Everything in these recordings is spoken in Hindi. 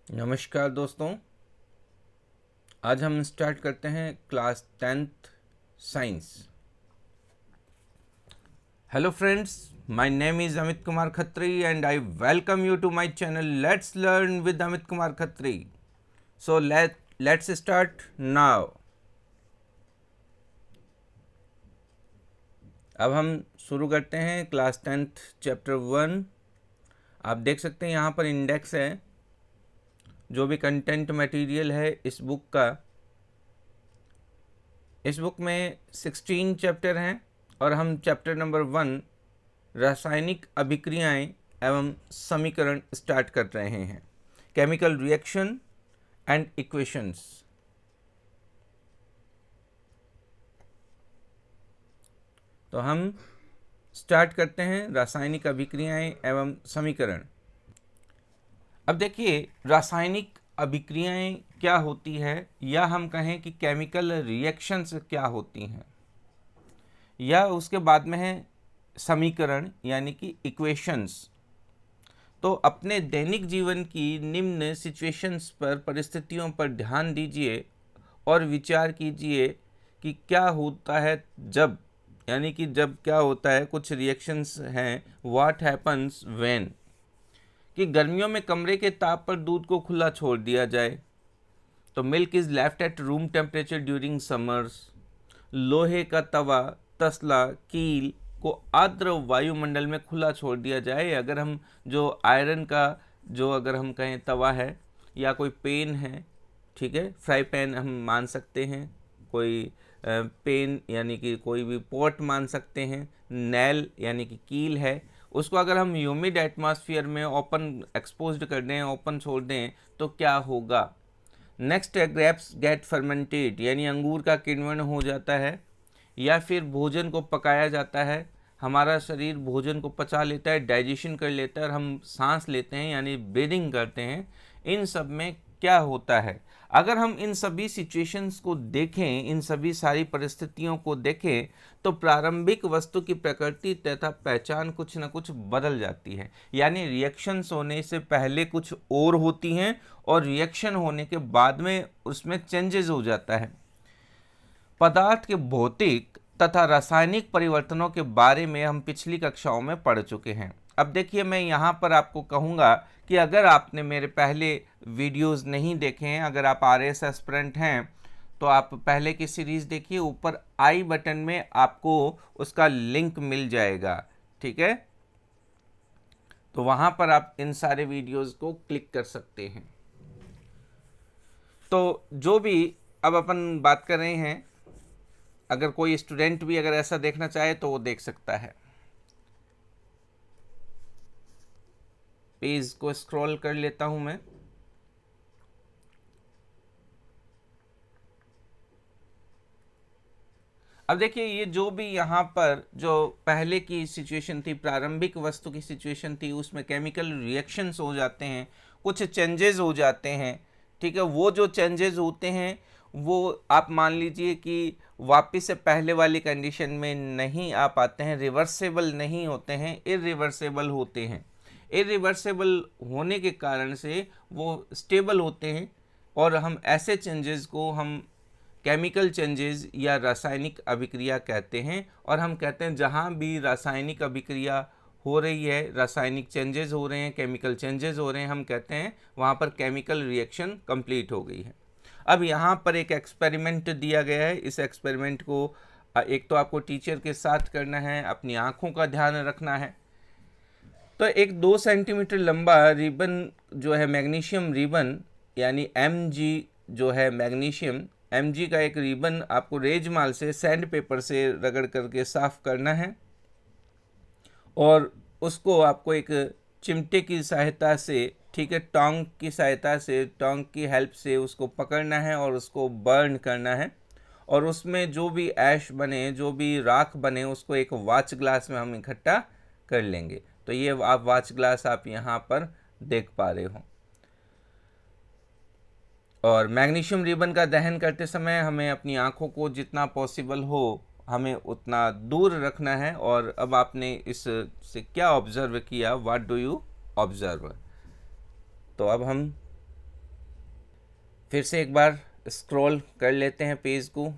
नमस्कार दोस्तों, आज हम स्टार्ट करते हैं class 10th science. Hello friends, my name is Amit Kumar Khatri and I welcome you to my channel let's learn with Amit Kumar Khatri. So let's start now. अब हम शुरू करते हैं क्लास 10th चैप्टर 1। आप देख सकते हैं यहाँ पर इंडेक्स है, जो भी कंटेंट मटेरियल है इस बुक का। इस बुक में 16 चैप्टर हैं और हम चैप्टर नंबर 1 रासायनिक अभिक्रियाएं एवं समीकरण स्टार्ट कर रहे हैं। Chemical reaction and equations. तो हम स्टार्ट करते हैं रासायनिक अभिक्रियाएं एवं समीकरण। अब देखिए, रासायनिक अभिक्रियाएं क्या होती है, या हम कहें कि केमिकल रिएक्शंस क्या होती हैं, या उसके बाद में है समीकरण यानी कि इक्वेशंस। तो अपने दैनिक जीवन की निम्न सिचुएशंस पर, परिस्थितियों पर ध्यान दीजिए और विचार कीजिए कि क्या होता है जब, यानी कि जब क्या होता है, कुछ रिएक्शंस हैं, व्हाट हैपन्स व्हेन। कि गर्मियों में कमरे के ताप पर दूध को खुला छोड़ दिया जाए तो milk is left at room temperature during summers. लोहे का तवा, तसला, कील को आर्द्र वायुमंडल में खुला छोड़ दिया जाए। अगर हम जो आयरन का जो अगर हम कहें तवा है, या कोई पेन है, ठीक है, फ्राई पैन हम मान सकते हैं, कोई पेन यानी कि कोई भी पॉट मान सकते हैं, नैल यानी कि कील है, उसको अगर हम ह्यूमिड एटमॉस्फेयर में ओपन एक्सपोज्ड कर दें, ओपन छोड़ दें, तो क्या होगा। नेक्स्ट है ग्रेप्स गेट फर्मेंटेड, यानी अंगूर का किण्वन हो जाता है, या फिर भोजन को पकाया जाता है। हमारा शरीर भोजन को पचा लेता है, डाइजेशन कर लेता है और हम सांस लेते हैं यानी ब्रीदिंग करते हैं। इन सब में क्या होता है, अगर हम इन सभी सिचुएशंस को देखें, इन सभी सारी परिस्थितियों को देखें, तो प्रारंभिक वस्तु की प्रकृति तथा पहचान कुछ न कुछ बदल जाती है। यानी रिएक्शंस होने से पहले कुछ और होती हैं और रिएक्शन होने के बाद में उसमें चेंजेस हो जाता है। पदार्थ के भौतिक तथा रासायनिक परिवर्तनों के बारे में हम पिछली कक्षाओं में पढ़ चुके हैं। अब देखिए, मैं यहाँ पर आपको कहूँगा कि अगर आपने मेरे पहले वीडियोस नहीं देखे हैं, अगर आप RS एस्पिरेंट हैं, तो आप पहले की सीरीज़ देखिए, ऊपर आई बटन में आपको उसका लिंक मिल जाएगा, ठीक है। तो वहाँ पर आप इन सारे वीडियोस को क्लिक कर सकते हैं। तो जो भी अब अपन बात कर रहे हैं, अगर कोई स्टूडेंट भी अगर ऐसा देखना चाहे तो वो देख सकता है। पेज को स्क्रॉल कर लेता हूं मैं। अब देखिए, ये जो भी यहाँ पर जो पहले की सिचुएशन थी, प्रारंभिक वस्तु की सिचुएशन थी, उसमें केमिकल रिएक्शंस हो जाते हैं, कुछ चेंजेस हो जाते हैं, ठीक है। वो जो चेंजेस होते हैं वो आप मान लीजिए कि वापस से पहले वाली कंडीशन में नहीं आ पाते हैं, रिवर्सेबल नहीं होते हैं, इरिवर्सेबल होते हैं। इरिवर्सेबल होने के कारण से वो स्टेबल होते हैं, और हम ऐसे चेंजेस को हम केमिकल चेंजेस या रासायनिक अभिक्रिया कहते हैं। और हम कहते हैं जहाँ भी रासायनिक अभिक्रिया हो रही है, रासायनिक चेंजेस हो रहे हैं, केमिकल चेंजेस हो रहे हैं, हम कहते हैं वहाँ पर केमिकल रिएक्शन कंप्लीट हो गई है। अब यहाँ पर एक एक्सपेरिमेंट दिया गया है। इस एक्सपेरिमेंट को एक तो आपको टीचर के साथ करना है, अपनी आँखों का ध्यान रखना है। तो एक 2 सेंटीमीटर लंबा रिबन जो है, मैग्नीशियम रिबन यानी Mg जो है मैग्नीशियम, Mg का एक रिबन आपको रेजमाल से, सैंड पेपर से रगड़ करके साफ करना है, और उसको आपको एक चिमटे की सहायता से, ठीक है, टोंग की सहायता से, टोंग की हेल्प से उसको पकड़ना है और उसको बर्न करना है। और उसमें जो भी ऐश बने, जो भी राख बने, उसको एक वाच ग्लास में हम इकट्ठा कर लेंगे। तो ये आप वाच ग्लास आप यहाँ पर देख पा रहे हो। और मैग्नीशियम रिबन का दहन करते समय हमें अपनी आँखों को जितना पॉसिबल हो हमें उतना दूर रखना है। और अब आपने इस से क्या ऑब्जर्व किया, व्हाट डू यू ऑब्जर्व। तो अब हम फिर से एक बार स्क्रॉल कर लेते हैं पेज को।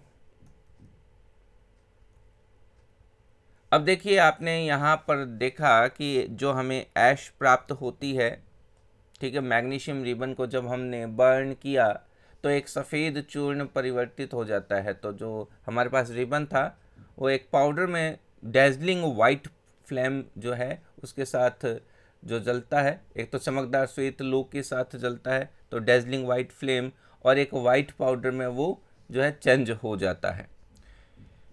अब देखिए आपने यहाँ पर देखा कि जो हमें ऐश प्राप्त होती है, ठीक है, मैग्नीशियम रिबन को जब हमने बर्न किया तो एक सफ़ेद चूर्ण परिवर्तित हो जाता है। तो जो हमारे पास रिबन था वो एक पाउडर में डेजलिंग वाइट फ्लेम जो है उसके साथ जो जलता है, एक तो चमकदार श्वेत लो के साथ जलता है तो डेजलिंग वाइट फ्लेम, और एक वाइट पाउडर में वो जो है चेंज हो जाता है।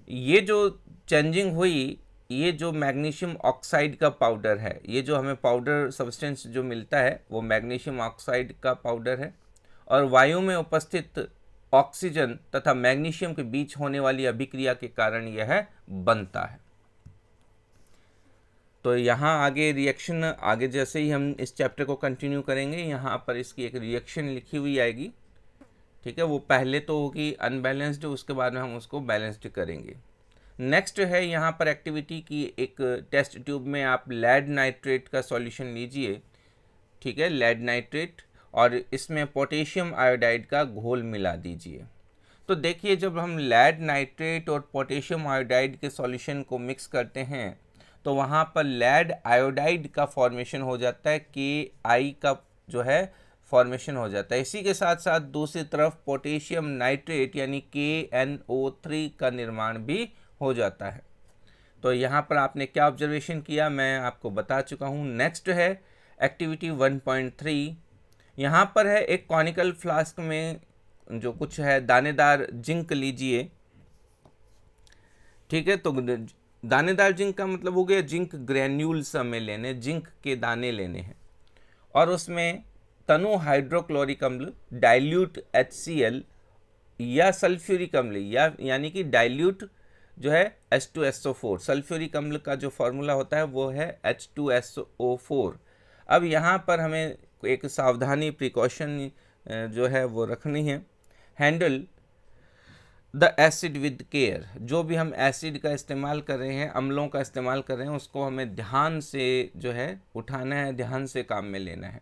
ये जो चेंजिंग हुई, ये जो मैग्नीशियम ऑक्साइड का पाउडर है, ये जो हमें पाउडर सब्सटेंस जो मिलता है वो मैग्नीशियम ऑक्साइड का पाउडर है, और वायु में उपस्थित ऑक्सीजन तथा मैग्नीशियम के बीच होने वाली अभिक्रिया के कारण यह बनता है। तो यहाँ आगे रिएक्शन, आगे जैसे ही हम इस चैप्टर को कंटिन्यू करेंगे यहाँ पर इसकी एक रिएक्शन लिखी हुई आएगी, ठीक है। वो पहले तो होगी अनबैलेंस्ड, उसके बाद में हम उसको बैलेंस्ड करेंगे। नेक्स्ट है यहाँ पर एक्टिविटी की, एक टेस्ट ट्यूब में आप लेड नाइट्रेट का सॉल्यूशन लीजिए, ठीक है, लेड नाइट्रेट, और इसमें पोटेशियम आयोडाइड का घोल मिला दीजिए। तो देखिए जब हम लेड नाइट्रेट और पोटेशियम आयोडाइड के सॉल्यूशन को मिक्स करते हैं तो वहाँ पर लेड आयोडाइड का फॉर्मेशन हो जाता है, KI का जो है फॉर्मेशन हो जाता है। इसी के साथ साथ दूसरी तरफ पोटेशियम नाइट्रेट यानी KNO3 का निर्माण भी हो जाता है। तो यहाँ पर आपने क्या ऑब्जर्वेशन किया मैं आपको बता चुका हूँ। नेक्स्ट है एक्टिविटी 1.3। यहाँ पर है एक कॉनिकल फ्लास्क में जो कुछ है दानेदार जिंक लीजिए, ठीक है। तो दानेदार जिंक का मतलब हो गया जिंक ग्रैन्यूल्स हमें लेने, जिंक के दाने लेने हैं, और उसमें तनु हाइड्रोक्लोरिक अम्ल, डाइल्यूट HCl या सल्फ्यूरिक अम्ल, या यानी कि डाइल्यूट जो है H2SO4, सल्फ्यूरिक अम्ल का जो फॉर्मूला होता है वो है H2SO4। अब यहाँ पर हमें एक सावधानी प्रिकॉशन जो है वो रखनी है। Handle the acid with care, जो भी हम एसिड का इस्तेमाल कर रहे हैं, अम्लों का इस्तेमाल कर रहे हैं, उसको हमें ध्यान से जो है उठाना है, ध्यान से काम में लेना है।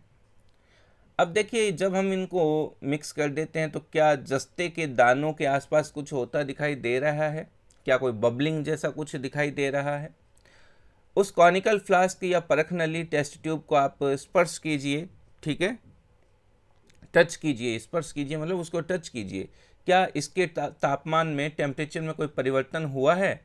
अब देखिए जब हम इनको मिक्स कर देते हैं तो क्या जस्ते के दानों के आसपास कुछ होता दिखाई दे रहा है? क्या कोई बबलिंग जैसा कुछ दिखाई दे रहा है? उस कॉनिकल फ्लास्क या परख नली टेस्ट ट्यूब को आप स्पर्श कीजिए, ठीक है, टच कीजिए, स्पर्श कीजिए मतलब उसको टच कीजिए। क्या इसके तापमान में, टेम्परेचर में कोई परिवर्तन हुआ है?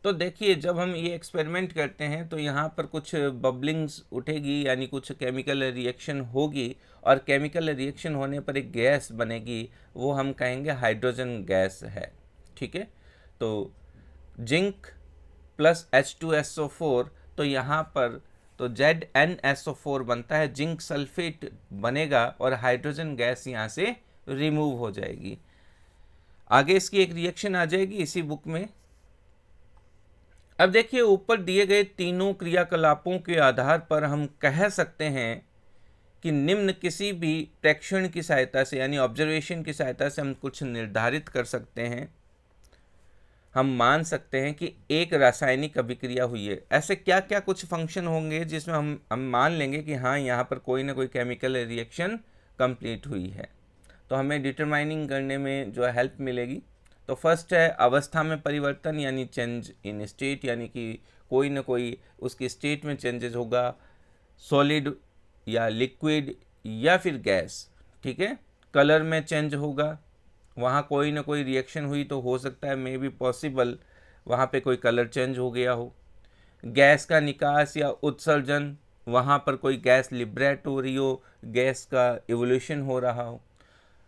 तो देखिए जब हम ये एक्सपेरिमेंट करते हैं तो यहाँ पर कुछ बबलिंग्स उठेगी, यानी कुछ केमिकल रिएक्शन होगी, और केमिकल रिएक्शन होने पर एक गैस बनेगी, वो हम कहेंगे हाइड्रोजन गैस है, ठीक है। तो जिंक प्लस H2SO4, तो यहाँ पर तो ZnSO4 बनता है, जिंक सल्फेट बनेगा और हाइड्रोजन गैस यहाँ से रिमूव हो जाएगी। आगे इसकी एक रिएक्शन आ जाएगी इसी बुक में। अब देखिए ऊपर दिए गए तीनों क्रियाकलापों के आधार पर हम कह सकते हैं कि निम्न किसी भी प्रेक्षण की सहायता से, यानी ऑब्जर्वेशन की सहायता से हम कुछ निर्धारित कर सकते हैं। हम मान सकते हैं कि एक रासायनिक अभिक्रिया हुई है। ऐसे क्या क्या कुछ फंक्शन होंगे जिसमें हम मान लेंगे कि हाँ यहाँ पर कोई ना कोई केमिकल रिएक्शन कंप्लीट हुई है, तो हमें डिटरमाइनिंग करने में जो हेल्प मिलेगी। तो फर्स्ट है अवस्था में परिवर्तन यानी चेंज इन स्टेट, यानी कि कोई ना कोई उसकी स्टेट में चेंजेस होगा, सॉलिड या लिक्विड या फिर गैस, ठीक है। कलर में चेंज होगा, वहाँ कोई ना कोई रिएक्शन हुई तो हो सकता है मे बी पॉसिबल वहाँ पे कोई कलर चेंज हो गया हो। गैस का निकास या उत्सर्जन, वहाँ पर कोई गैस लिबरेट हो रही हो, गैस का इवोल्यूशन हो रहा हो।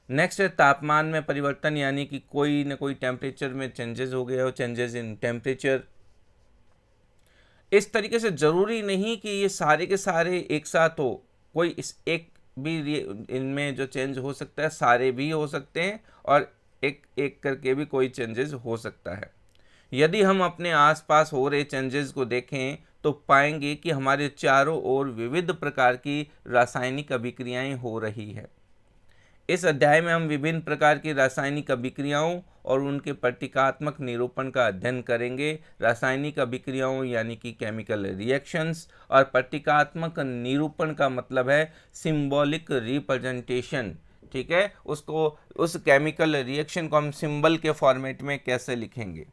नेक्स्ट है तापमान में परिवर्तन, यानी कि कोई ना कोई टेम्परेचर में चेंजेस हो गया हो, चेंजेस इन टेम्परेचर। इस तरीके से ज़रूरी नहीं कि ये सारे के सारे एक साथ हो, कोई इस एक भी इनमें जो चेंज हो सकता है, सारे भी हो सकते हैं और एक एक करके भी कोई चेंजेस हो सकता है। यदि हम अपने आसपास हो रहे चेंजेस को देखें तो पाएंगे कि हमारे चारों ओर विविध प्रकार की रासायनिक अभिक्रियाएं हो रही है। इस अध्याय में हम विभिन्न प्रकार की रासायनिक अभिक्रियाओं और उनके प्रतीकात्मक निरूपण का अध्ययन करेंगे। रासायनिक अभिक्रियाओं यानी कि केमिकल रिएक्शंस, और प्रतीकात्मक निरूपण का मतलब है सिंबॉलिक रिप्रेजेंटेशन। ठीक है, उसको, उस केमिकल रिएक्शन को हम सिंबल के फॉर्मेट में कैसे लिखेंगे।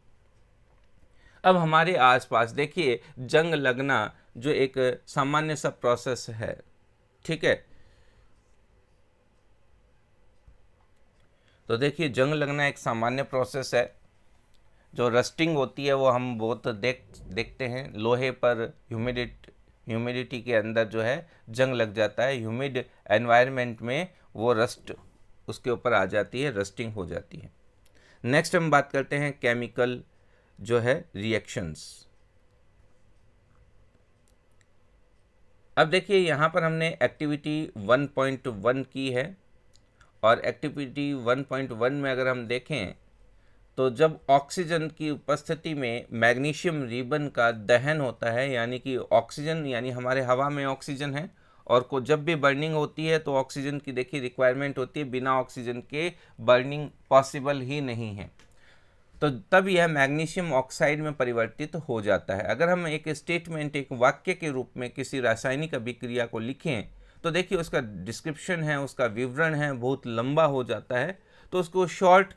अब हमारे आसपास देखिए जंग लगना जो एक सामान्य सा प्रोसेस है, ठीक है। तो देखिए जंग लगना एक सामान्य प्रोसेस है। जो रस्टिंग होती है वो हम बहुत देखते हैं, लोहे पर ह्यूमिडिटी के अंदर जो है जंग लग जाता है, ह्यूमिड एनवायरनमेंट में वो रस्ट उसके ऊपर आ जाती है, रस्टिंग हो जाती है। नेक्स्ट हम बात करते हैं केमिकल जो है रिएक्शंस। अब देखिए यहाँ पर हमने एक्टिविटी 1.1 की है, और एक्टिविटी 1.1 में अगर हम देखें तो जब ऑक्सीजन की उपस्थिति में मैग्नीशियम रिबन का दहन होता है, यानी कि ऑक्सीजन, यानी हमारे हवा में ऑक्सीजन है, और को जब भी बर्निंग होती है तो ऑक्सीजन की देखिए रिक्वायरमेंट होती है, बिना ऑक्सीजन के बर्निंग पॉसिबल ही नहीं है। तो तब यह मैग्नीशियम ऑक्साइड में परिवर्तित हो जाता है। अगर हम एक स्टेटमेंट, एक वाक्य के रूप में किसी रासायनिक अभिक्रिया को लिखें तो देखिए उसका डिस्क्रिप्शन है, उसका विवरण है, बहुत लंबा हो जाता है, तो उसको शॉर्ट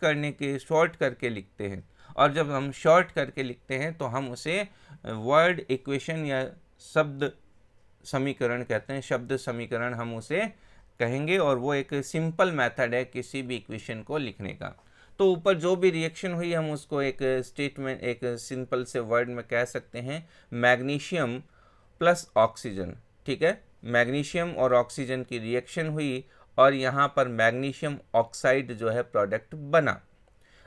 करके लिखते हैं। और जब हम शॉर्ट करके लिखते हैं तो हम उसे वर्ड इक्वेशन या शब्द समीकरण कहते हैं, शब्द समीकरण हम उसे कहेंगे, और वो एक सिंपल मेथड है किसी भी इक्वेशन को लिखने का। तो ऊपर जो भी रिएक्शन हुई हम उसको एक स्टेटमेंट, एक सिंपल से वर्ड में कह सकते हैं, मैग्नीशियम प्लस ऑक्सीजन। ठीक है, मैग्नीशियम और ऑक्सीजन की रिएक्शन हुई और यहाँ पर मैग्नीशियम ऑक्साइड जो है प्रोडक्ट बना।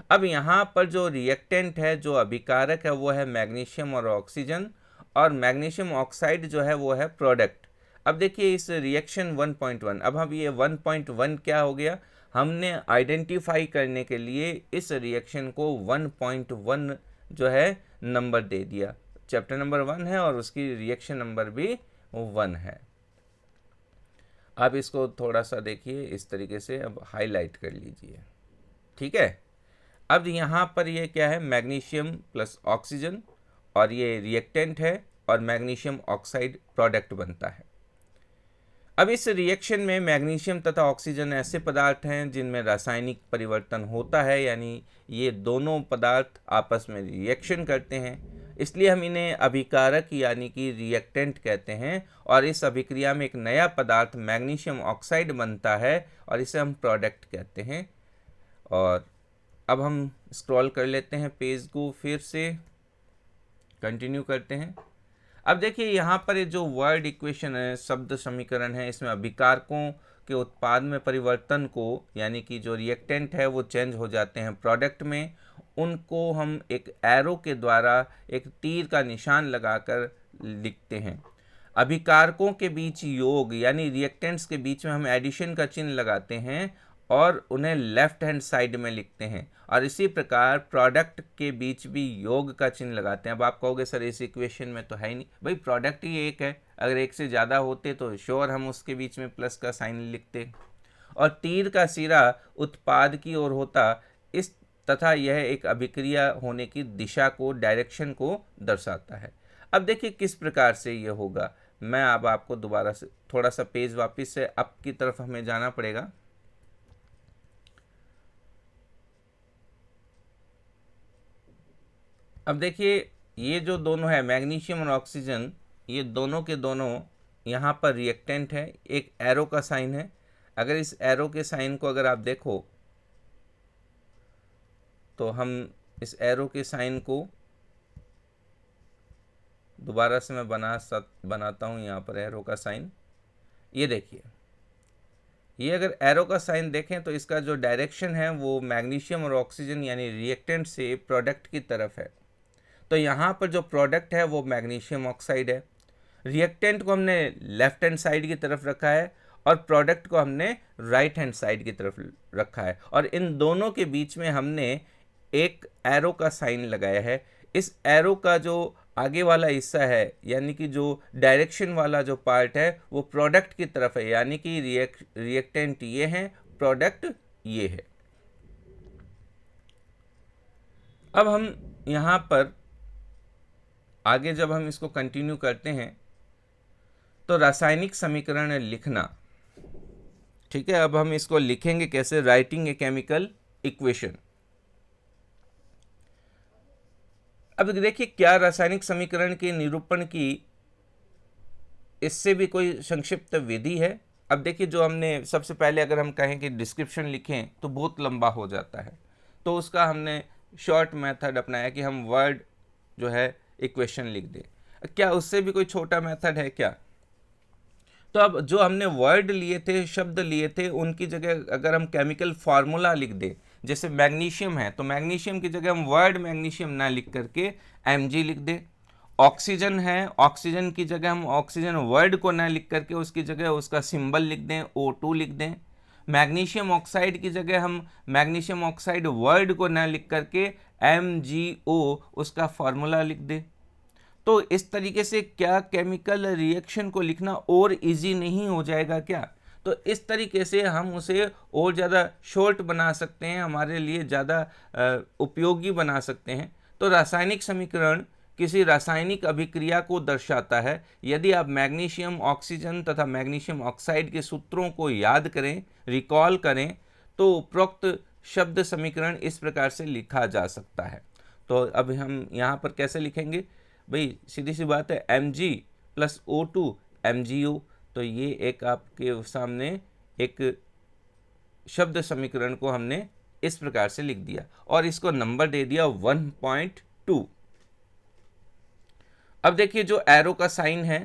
अब यहाँ पर जो रिएक्टेंट है, जो अभिकारक है, वो है मैग्नीशियम और ऑक्सीजन, और मैग्नीशियम ऑक्साइड जो है वो है प्रोडक्ट। अब देखिए इस रिएक्शन 1.1, अब हम ये 1.1 क्या हो गया, हमने आइडेंटिफाई करने के लिए इस रिएक्शन को 1.1 जो है नंबर दे दिया। चैप्टर नंबर 1 है और उसकी रिएक्शन नंबर भी 1 है। आप इसको थोड़ा सा देखिए इस तरीके से, अब हाईलाइट कर लीजिए। ठीक है, अब यहाँ पर ये क्या है, मैग्नीशियम प्लस ऑक्सीजन, और ये रिएक्टेंट है, और मैग्नीशियम ऑक्साइड प्रोडक्ट बनता है। अब इस रिएक्शन में मैग्नीशियम तथा ऑक्सीजन ऐसे पदार्थ हैं जिनमें रासायनिक परिवर्तन होता है, यानी ये दोनों पदार्थ आपस में रिएक्शन करते हैं, इसलिए हम इन्हें अभिकारक यानी कि रिएक्टेंट कहते हैं। और इस अभिक्रिया में एक नया पदार्थ मैग्नीशियम ऑक्साइड बनता है और इसे हम प्रोडक्ट कहते हैं। और अब हम स्क्रॉल कर लेते हैं पेज को, फिर से कंटिन्यू करते हैं। अब देखिए यहाँ पर ये जो वर्ड इक्वेशन है, शब्द समीकरण है, इसमें अभिकारकों के उत्पाद में परिवर्तन को, यानी कि जो रिएक्टेंट है वो चेंज हो जाते हैं प्रोडक्ट में, उनको हम एक एरो के द्वारा एक तीर का निशान लगाकर लिखते हैं। अभिकारकों के बीच योग यानी रिएक्टेंट्स के बीच में हम एडिशन का चिन्ह लगाते हैं और उन्हें लेफ्ट हैंड साइड में लिखते हैं, और इसी प्रकार प्रोडक्ट के बीच भी योग का चिन्ह लगाते हैं। अब आप कहोगे सर इस इक्वेशन में तो है ही नहीं, भाई प्रोडक्ट ही एक है, अगर एक से ज़्यादा होते तो श्योर हम उसके बीच में प्लस का साइन लिखते, और तीर का सिरा उत्पाद की ओर होता इस, तथा यह एक अभिक्रिया होने की दिशा को, डायरेक्शन को दर्शाता है। अब देखिए किस प्रकार से ये होगा, मैं अब आपको दोबारा से थोड़ा सा पेज वापस से अप की तरफ हमें जाना पड़ेगा। अब देखिए ये जो दोनों है मैग्नीशियम और ऑक्सीजन, ये दोनों के दोनों यहाँ पर रिएक्टेंट है, एक एरो का साइन है। अगर इस एरो के साइन को अगर आप देखो तो हम इस एरो के साइन को दोबारा से मैं बनाता हूँ, यहाँ पर एरो का साइन, ये देखिए, ये अगर एरो का साइन देखें तो इसका जो डायरेक्शन है वो मैग्नीशियम और ऑक्सीजन यानी रिएक्टेंट से प्रोडक्ट की तरफ है। तो यहाँ पर जो प्रोडक्ट है वो मैग्नीशियम ऑक्साइड है, रिएक्टेंट को हमने लेफ्ट हैंड साइड की तरफ रखा है और प्रोडक्ट को हमने राइट हैंड साइड की तरफ रखा है, और इन दोनों के बीच में हमने एक एरो का साइन लगाया है। इस एरो का जो आगे वाला हिस्सा है यानी कि जो डायरेक्शन वाला जो पार्ट है वो प्रोडक्ट की तरफ है, यानी कि रिएक्टेंट ये है, प्रोडक्ट ये है। अब हम यहाँ पर आगे जब हम इसको कंटिन्यू करते हैं तो रासायनिक समीकरण लिखना, ठीक है। अब हम इसको लिखेंगे कैसे, राइटिंग ए केमिकल इक्वेशन। अब देखिए क्या रासायनिक समीकरण के निरूपण की इससे भी कोई संक्षिप्त विधि है। अब देखिए जो हमने सबसे पहले अगर हम कहें कि डिस्क्रिप्शन लिखें तो बहुत लंबा हो जाता है, तो उसका हमने शॉर्ट मेथड अपनाया कि हम वर्ड जो है इक्वेशन लिख दें। क्या उससे भी कोई छोटा मेथड है क्या? तो अब जो हमने वर्ड लिए थे, शब्द लिए थे, उनकी जगह अगर हम केमिकल फार्मूला लिख दें, जैसे मैग्नीशियम है तो मैग्नीशियम की जगह हम वर्ड मैग्नीशियम ना लिख करके Mg लिख दें। ऑक्सीजन है, ऑक्सीजन की जगह हम ऑक्सीजन वर्ड को ना लिख करके उसकी जगह उसका सिंबल लिख दें, O2 लिख दें। मैग्नीशियम ऑक्साइड की जगह हम मैग्नीशियम ऑक्साइड वर्ड को ना लिख करके MgO उसका फार्मूला लिख दें। तो इस तरीके से क्या केमिकल रिएक्शन को लिखना और इजी नहीं हो जाएगा क्या? तो इस तरीके से हम उसे और ज़्यादा शॉर्ट बना सकते हैं, हमारे लिए ज़्यादा उपयोगी बना सकते हैं। तो रासायनिक समीकरण किसी रासायनिक अभिक्रिया को दर्शाता है। यदि आप मैग्नीशियम ऑक्सीजन तथा मैग्नीशियम ऑक्साइड के सूत्रों को याद करें, रिकॉल करें, तो उपरोक्त शब्द समीकरण इस प्रकार से लिखा जा सकता है। तो अब हम यहाँ पर कैसे लिखेंगे भाई? सीधी सी बात है, Mg प्लस O2 MgO। तो ये एक आपके सामने एक शब्द समीकरण को हमने इस प्रकार से लिख दिया और इसको नंबर दे दिया 1.2। अब देखिए जो एरो का साइन है,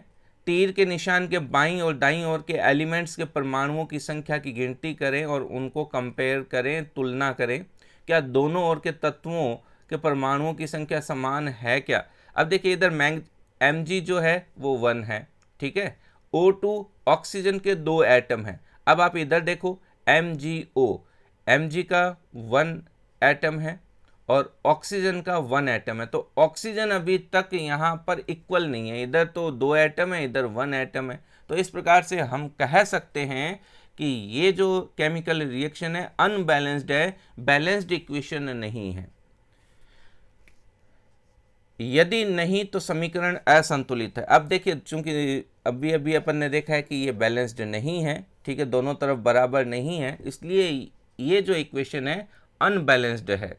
तीर के निशान के बाईं और दाईं ओर के एलिमेंट्स के परमाणुओं की संख्या की गिनती करें और उनको कंपेयर करें, तुलना करें। क्या दोनों ओर के तत्वों के परमाणुओं की संख्या समान है क्या? अब देखिए इधर Mg जो है वो 1 है, ठीक है। O2 ऑक्सीजन के 2 एटम हैं। अब आप इधर देखो MgO, Mg का 1 एटम है और ऑक्सीजन का 1 एटम है। तो ऑक्सीजन अभी तक यहाँ पर इक्वल नहीं है, इधर तो 2 एटम है, इधर 1 एटम है। तो इस प्रकार से हम कह सकते हैं कि ये जो केमिकल रिएक्शन है अनबैलेंस्ड है, बैलेंस्ड इक्वेशन नहीं है। यदि नहीं तो समीकरण असंतुलित है। अब देखिए चूंकि अभी अभी अपन ने देखा है कि ये बैलेंस्ड नहीं है, ठीक है, दोनों तरफ बराबर नहीं है, इसलिए ये जो इक्वेशन है अनबैलेंस्ड है।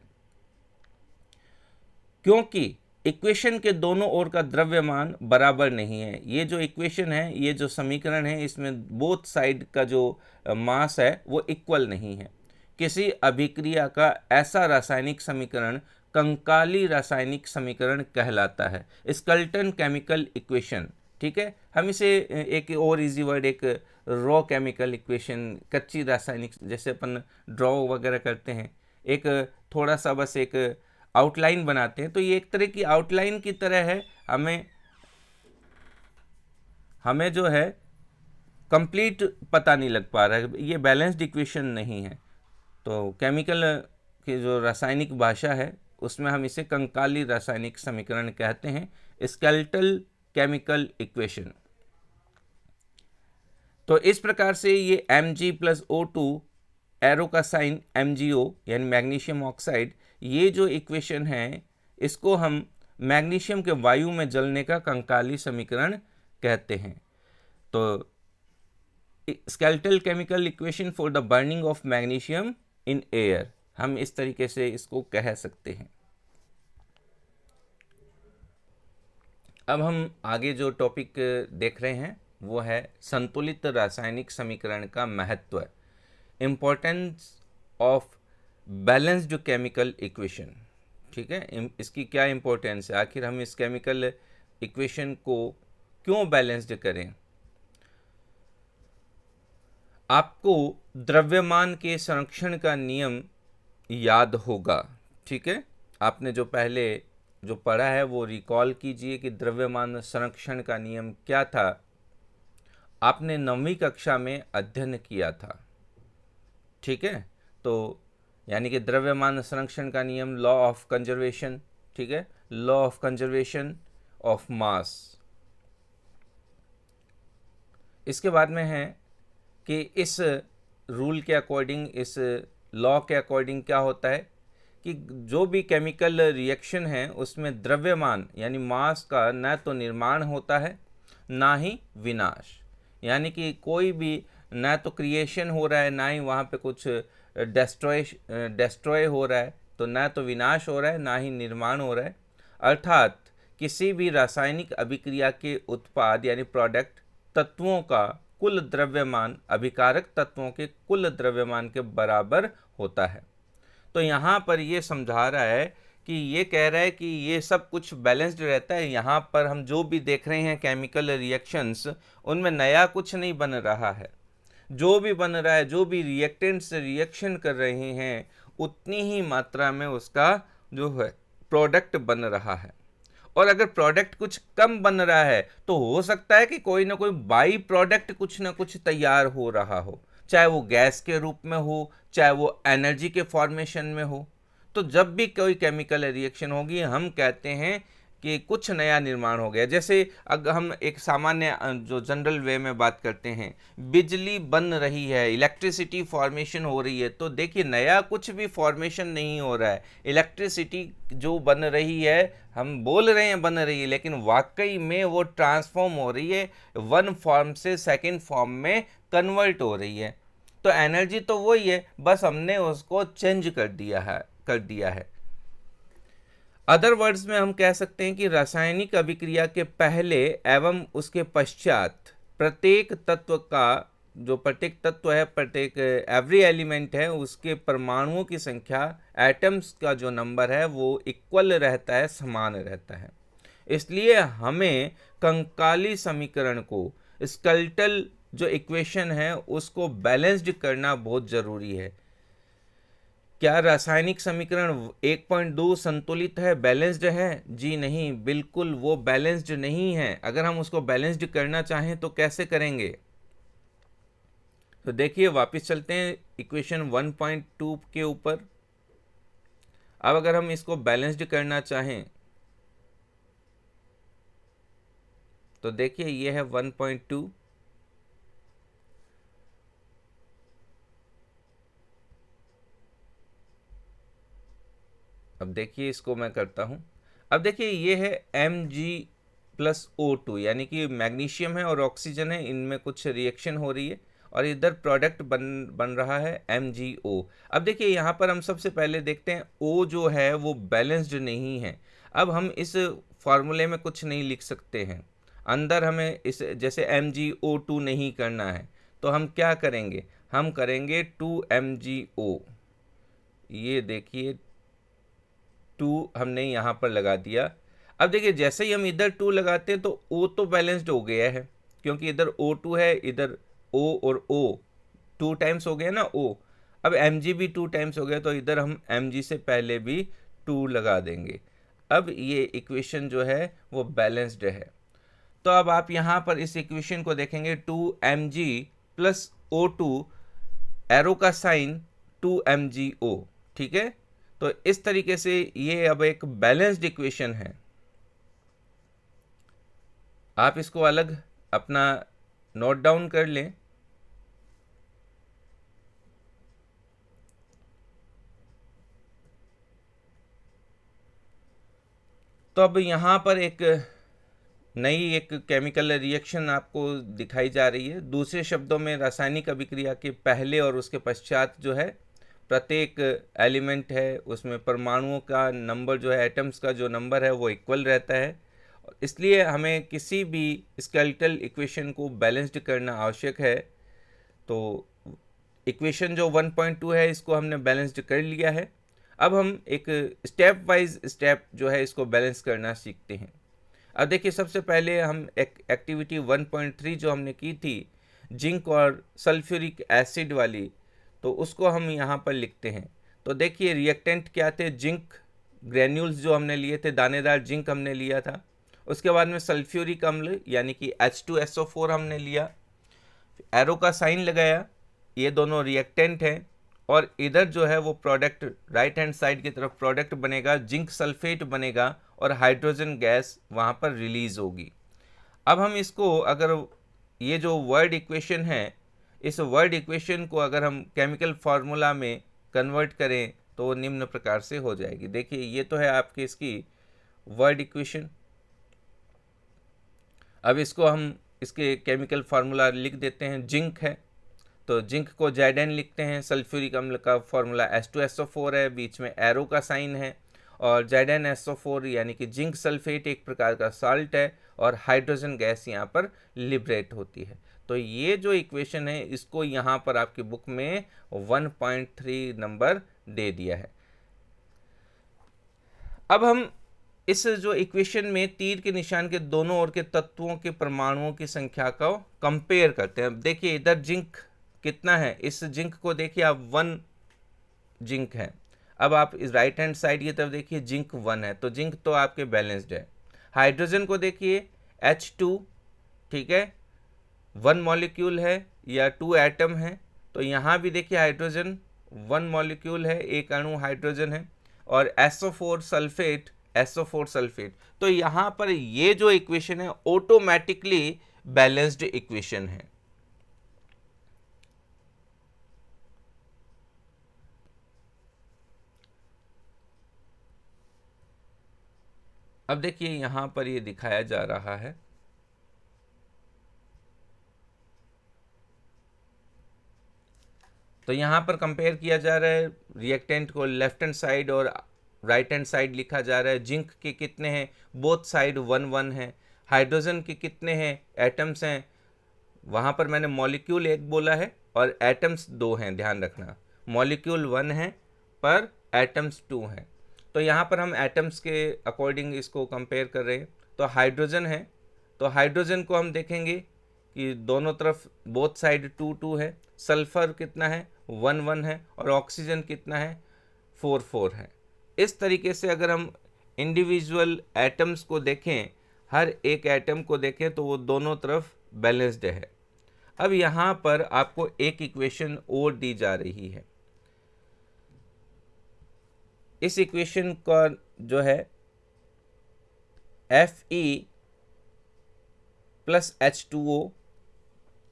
क्योंकि इक्वेशन के दोनों ओर का द्रव्यमान बराबर नहीं है। ये जो इक्वेशन है, ये जो समीकरण है, इसमें बोथ साइड का जो मास है वो इक्वल नहीं है। किसी अभिक्रिया का ऐसा रासायनिक समीकरण कंकाली रासायनिक समीकरण कहलाता है, स्केलेटन केमिकल इक्वेशन, ठीक है। हम इसे एक और इजी वर्ड, एक रॉ केमिकल इक्वेशन, कच्ची रासायनिक, जैसे अपन ड्रॉ वगैरह करते हैं, एक थोड़ा सा बस एक आउटलाइन बनाते हैं, तो ये एक तरह की आउटलाइन की तरह है। हमें जो है कंप्लीट पता नहीं लग पा रहा है, ये बैलेंस्ड इक्वेशन नहीं है। तो केमिकल की जो रासायनिक भाषा है उसमें हम इसे कंकाली रासायनिक समीकरण कहते हैं, स्केलेटल केमिकल इक्वेशन। तो इस प्रकार से ये Mg प्लस O2 एरो का साइन MgO यानी मैग्नीशियम ऑक्साइड, ये जो इक्वेशन है इसको हम मैग्नीशियम के वायु में जलने का कंकाली समीकरण कहते हैं। तो skeletal chemical equation for the burning of magnesium in air, हम इस तरीके से इसको कह सकते हैं। अब हम आगे जो टॉपिक देख रहे हैं वो है संतुलित रासायनिक समीकरण का महत्व, importance of balanced chemical equation, ठीक है। इसकी क्या इम्पोर्टेंस है, आखिर हम इस केमिकल इक्वेशन को क्यों बैलेंस्ड करें। आपको द्रव्यमान के संरक्षण का नियम याद होगा, ठीक है। आपने जो पहले जो पढ़ा है वो रिकॉल कीजिए कि द्रव्यमान संरक्षण का नियम क्या था। आपने 9वीं कक्षा में अध्ययन किया था, ठीक है। तो यानी कि द्रव्यमान संरक्षण का नियम, लॉ ऑफ कंजर्वेशन, ठीक है, law of conservation of mass. इसके बाद में है कि इस रूल के अकॉर्डिंग, इस लॉ के अकॉर्डिंग क्या होता है कि जो भी केमिकल रिएक्शन है उसमें द्रव्यमान यानी मास का न तो निर्माण होता है ना ही विनाश, यानी कि कोई भी न तो क्रिएशन हो रहा है ना ही वहाँ पे कुछ डेस्ट्रॉय हो रहा है, तो न तो विनाश हो रहा है ना ही निर्माण हो रहा है। अर्थात किसी भी रासायनिक अभिक्रिया के उत्पाद यानी प्रोडक्ट तत्वों का कुल द्रव्यमान अभिकारक तत्वों के कुल द्रव्यमान के बराबर होता है। तो यहाँ पर ये समझा रहा है कि ये कह रहा है कि ये सब कुछ बैलेंस्ड रहता है। यहाँ पर हम जो भी देख रहे हैं केमिकल रिएक्शंस, उनमें नया कुछ नहीं बन रहा है। जो भी बन रहा है, जो भी रिएक्टेंट्स रिएक्शन कर रहे हैं, उतनी ही मात्रा में उसका जो है प्रोडक्ट बन रहा है। और अगर प्रोडक्ट कुछ कम बन रहा है तो हो सकता है कि कोई ना कोई बाई प्रोडक्ट कुछ ना कुछ तैयार हो रहा हो, चाहे वो गैस के रूप में हो, चाहे वो एनर्जी के फॉर्मेशन में हो। तो जब भी कोई केमिकल रिएक्शन होगी हम कहते हैं कि कुछ नया निर्माण हो गया। जैसे अगर हम एक सामान्य जो जनरल वे में बात करते हैं, बिजली बन रही है, इलेक्ट्रिसिटी फॉर्मेशन हो रही है, तो देखिए नया कुछ भी फॉर्मेशन नहीं हो रहा है। इलेक्ट्रिसिटी जो बन रही है, हम बोल रहे हैं बन रही है, लेकिन वाकई में वो ट्रांसफॉर्म हो रही है, वन फॉर्म से सेकेंड फॉर्म में कन्वर्ट हो रही है। तो एनर्जी तो वही है, बस हमने उसको चेंज कर दिया है। अदर वर्ड्स में हम कह सकते हैं कि रासायनिक अभिक्रिया के पहले एवं उसके पश्चात प्रत्येक तत्व का जो प्रत्येक तत्व है, प्रत्येक एवरी एलिमेंट है, उसके परमाणुओं की संख्या, एटम्स का जो नंबर है वो इक्वल रहता है, समान रहता है। इसलिए हमें कंकाली समीकरण को, स्केलेटल जो इक्वेशन है उसको बैलेंस्ड करना बहुत ज़रूरी है। क्या रासायनिक समीकरण 1.2 संतुलित है, बैलेंस्ड है? जी नहीं, बिल्कुल वो बैलेंस्ड नहीं है। अगर हम उसको बैलेंस्ड करना चाहें तो कैसे करेंगे? तो देखिए वापस चलते हैं इक्वेशन 1.2 के ऊपर। अब अगर हम इसको बैलेंस्ड करना चाहें तो देखिए ये है 1.2, अब देखिए इसको मैं करता हूं। अब देखिए ये है Mg+O2, यानी कि मैग्नीशियम है और ऑक्सीजन है, इनमें कुछ रिएक्शन हो रही है और इधर प्रोडक्ट बन रहा है MgO। अब देखिए यहाँ पर हम सबसे पहले देखते हैं O जो है वो बैलेंस्ड नहीं है। अब हम इस फार्मूले में कुछ नहीं लिख सकते हैं, अंदर हमें इस जैसे MgO2 नहीं करना है, तो हम क्या करेंगे? हम करेंगे 2MgO। ये देखिए 2 हमने यहाँ पर लगा दिया। अब देखिए जैसे ही हम इधर 2 लगाते हैं तो O तो बैलेंस्ड हो गया है, क्योंकि इधर O2 है, इधर O और O 2 टाइम्स हो गया ना O। अब Mg भी 2 टाइम्स हो गया, तो इधर हम Mg से पहले भी 2 लगा देंगे। अब ये इक्वेशन जो है वो बैलेंस्ड है। तो अब आप यहाँ पर इस इक्वेशन को देखेंगे 2Mg+O2, एरो का साइन 2MgO, ठीक है। तो इस तरीके से ये अब एक बैलेंस्ड इक्वेशन है। आप इसको अलग अपना नोट डाउन कर लें। तो अब यहाँ पर एक केमिकल रिएक्शन आपको दिखाई जा रही है। दूसरे शब्दों में रासायनिक अभिक्रिया के पहले और उसके पश्चात जो है प्रत्येक एलिमेंट है उसमें परमाणुओं का नंबर जो है, एटम्स का जो नंबर है वो इक्वल रहता है। इसलिए हमें किसी भी स्केलेटल इक्वेशन को बैलेंस्ड करना आवश्यक है। तो इक्वेशन जो 1.2 है इसको हमने बैलेंस्ड कर लिया है। अब हम एक स्टेप वाइज स्टेप जो है इसको बैलेंस करना सीखते हैं। अब देखिए सबसे पहले हम एक्टिविटी 1.3 जो हमने की थी जिंक और सल्फ्यूरिक एसिड वाली, तो उसको हम यहाँ पर लिखते हैं। तो देखिए रिएक्टेंट क्या थे? जिंक ग्रेन्यूल्स जो हमने लिए थे, दानेदार जिंक हमने लिया था। उसके बाद में सल्फ्यूरिक अम्ल यानी कि H2SO4 हमने लिया, एरो का साइन लगाया, ये दोनों रिएक्टेंट हैं। और इधर जो है वो प्रोडक्ट राइट हैंड साइड की तरफ प्रोडक्ट बनेगा, जिंक सल्फेट बनेगा और हाइड्रोजन गैस वहाँ पर रिलीज होगी। अब हम इसको अगर ये जो वर्ड इक्वेशन है, इस वर्ड इक्वेशन को अगर हम केमिकल फार्मूला में कन्वर्ट करें तो वो निम्न प्रकार से हो जाएगी। देखिए ये तो है आपकी इसकी वर्ड इक्वेशन। अब इसको हम इसके केमिकल फार्मूला लिख देते हैं। जिंक है तो जिंक को Zn लिखते हैं। सल्फ्यूरिक अम्ल का फॉर्मूला H2SO4 है, बीच में एरो का साइन है, और ZnSO4 यानी कि जिंक सल्फेट एक प्रकार का साल्ट है, और हाइड्रोजन गैस यहाँ पर लिबरेट होती है। तो ये जो इक्वेशन है इसको यहाँ पर आपकी बुक में 1.3 नंबर दे दिया है। अब हम इस जो इक्वेशन में तीर के निशान के दोनों ओर के तत्वों के परमाणुओं की संख्या को कंपेयर करते हैं। अब देखिए इधर जिंक कितना है, इस जिंक को देखिए आप 1 जिंक है। अब आप इस राइट हैंड साइड की तरफ देखिए जिंक 1 है, तो जिंक तो आपके बैलेंस्ड है। हाइड्रोजन को देखिए H2, ठीक है, 1 मॉलिक्यूल है या 2 एटम है, तो यहाँ भी देखिए हाइड्रोजन 1 मॉलिक्यूल है, एक अणु हाइड्रोजन है, और SO4 सल्फेट। तो यहाँ पर ये जो इक्वेशन है ऑटोमेटिकली बैलेंस्ड इक्वेशन है। अब देखिए यहाँ पर ये दिखाया जा रहा है, तो यहाँ पर कंपेयर किया जा रहा है रिएक्टेंट को, लेफ्ट हैंड साइड और राइट हैंड साइड लिखा जा रहा है। जिंक के कितने हैं, बोथ साइड 1 है। हाइड्रोजन के कितने हैं, एटम्स हैं, वहाँ पर मैंने मॉलिक्यूल 1 बोला है और एटम्स 2 हैं, ध्यान रखना। मॉलिक्यूल 1 है पर एटम्स 2 हैं। तो यहाँ पर हम एटम्स के अकॉर्डिंग इसको कंपेयर कर रहे हैं। तो हाइड्रोजन है, तो हाइड्रोजन को हम देखेंगे कि दोनों तरफ बोथ साइड 2 है। सल्फर कितना है, 1 है, और ऑक्सीजन कितना है, 4 है। इस तरीके से अगर हम इंडिविजुअल एटम्स को देखें, हर एक एटम को देखें, तो वो दोनों तरफ बैलेंस्ड है। अब यहाँ पर आपको एक इक्वेशन और दी जा रही है। इस इक्वेशन का जो है Fe प्लस H2O,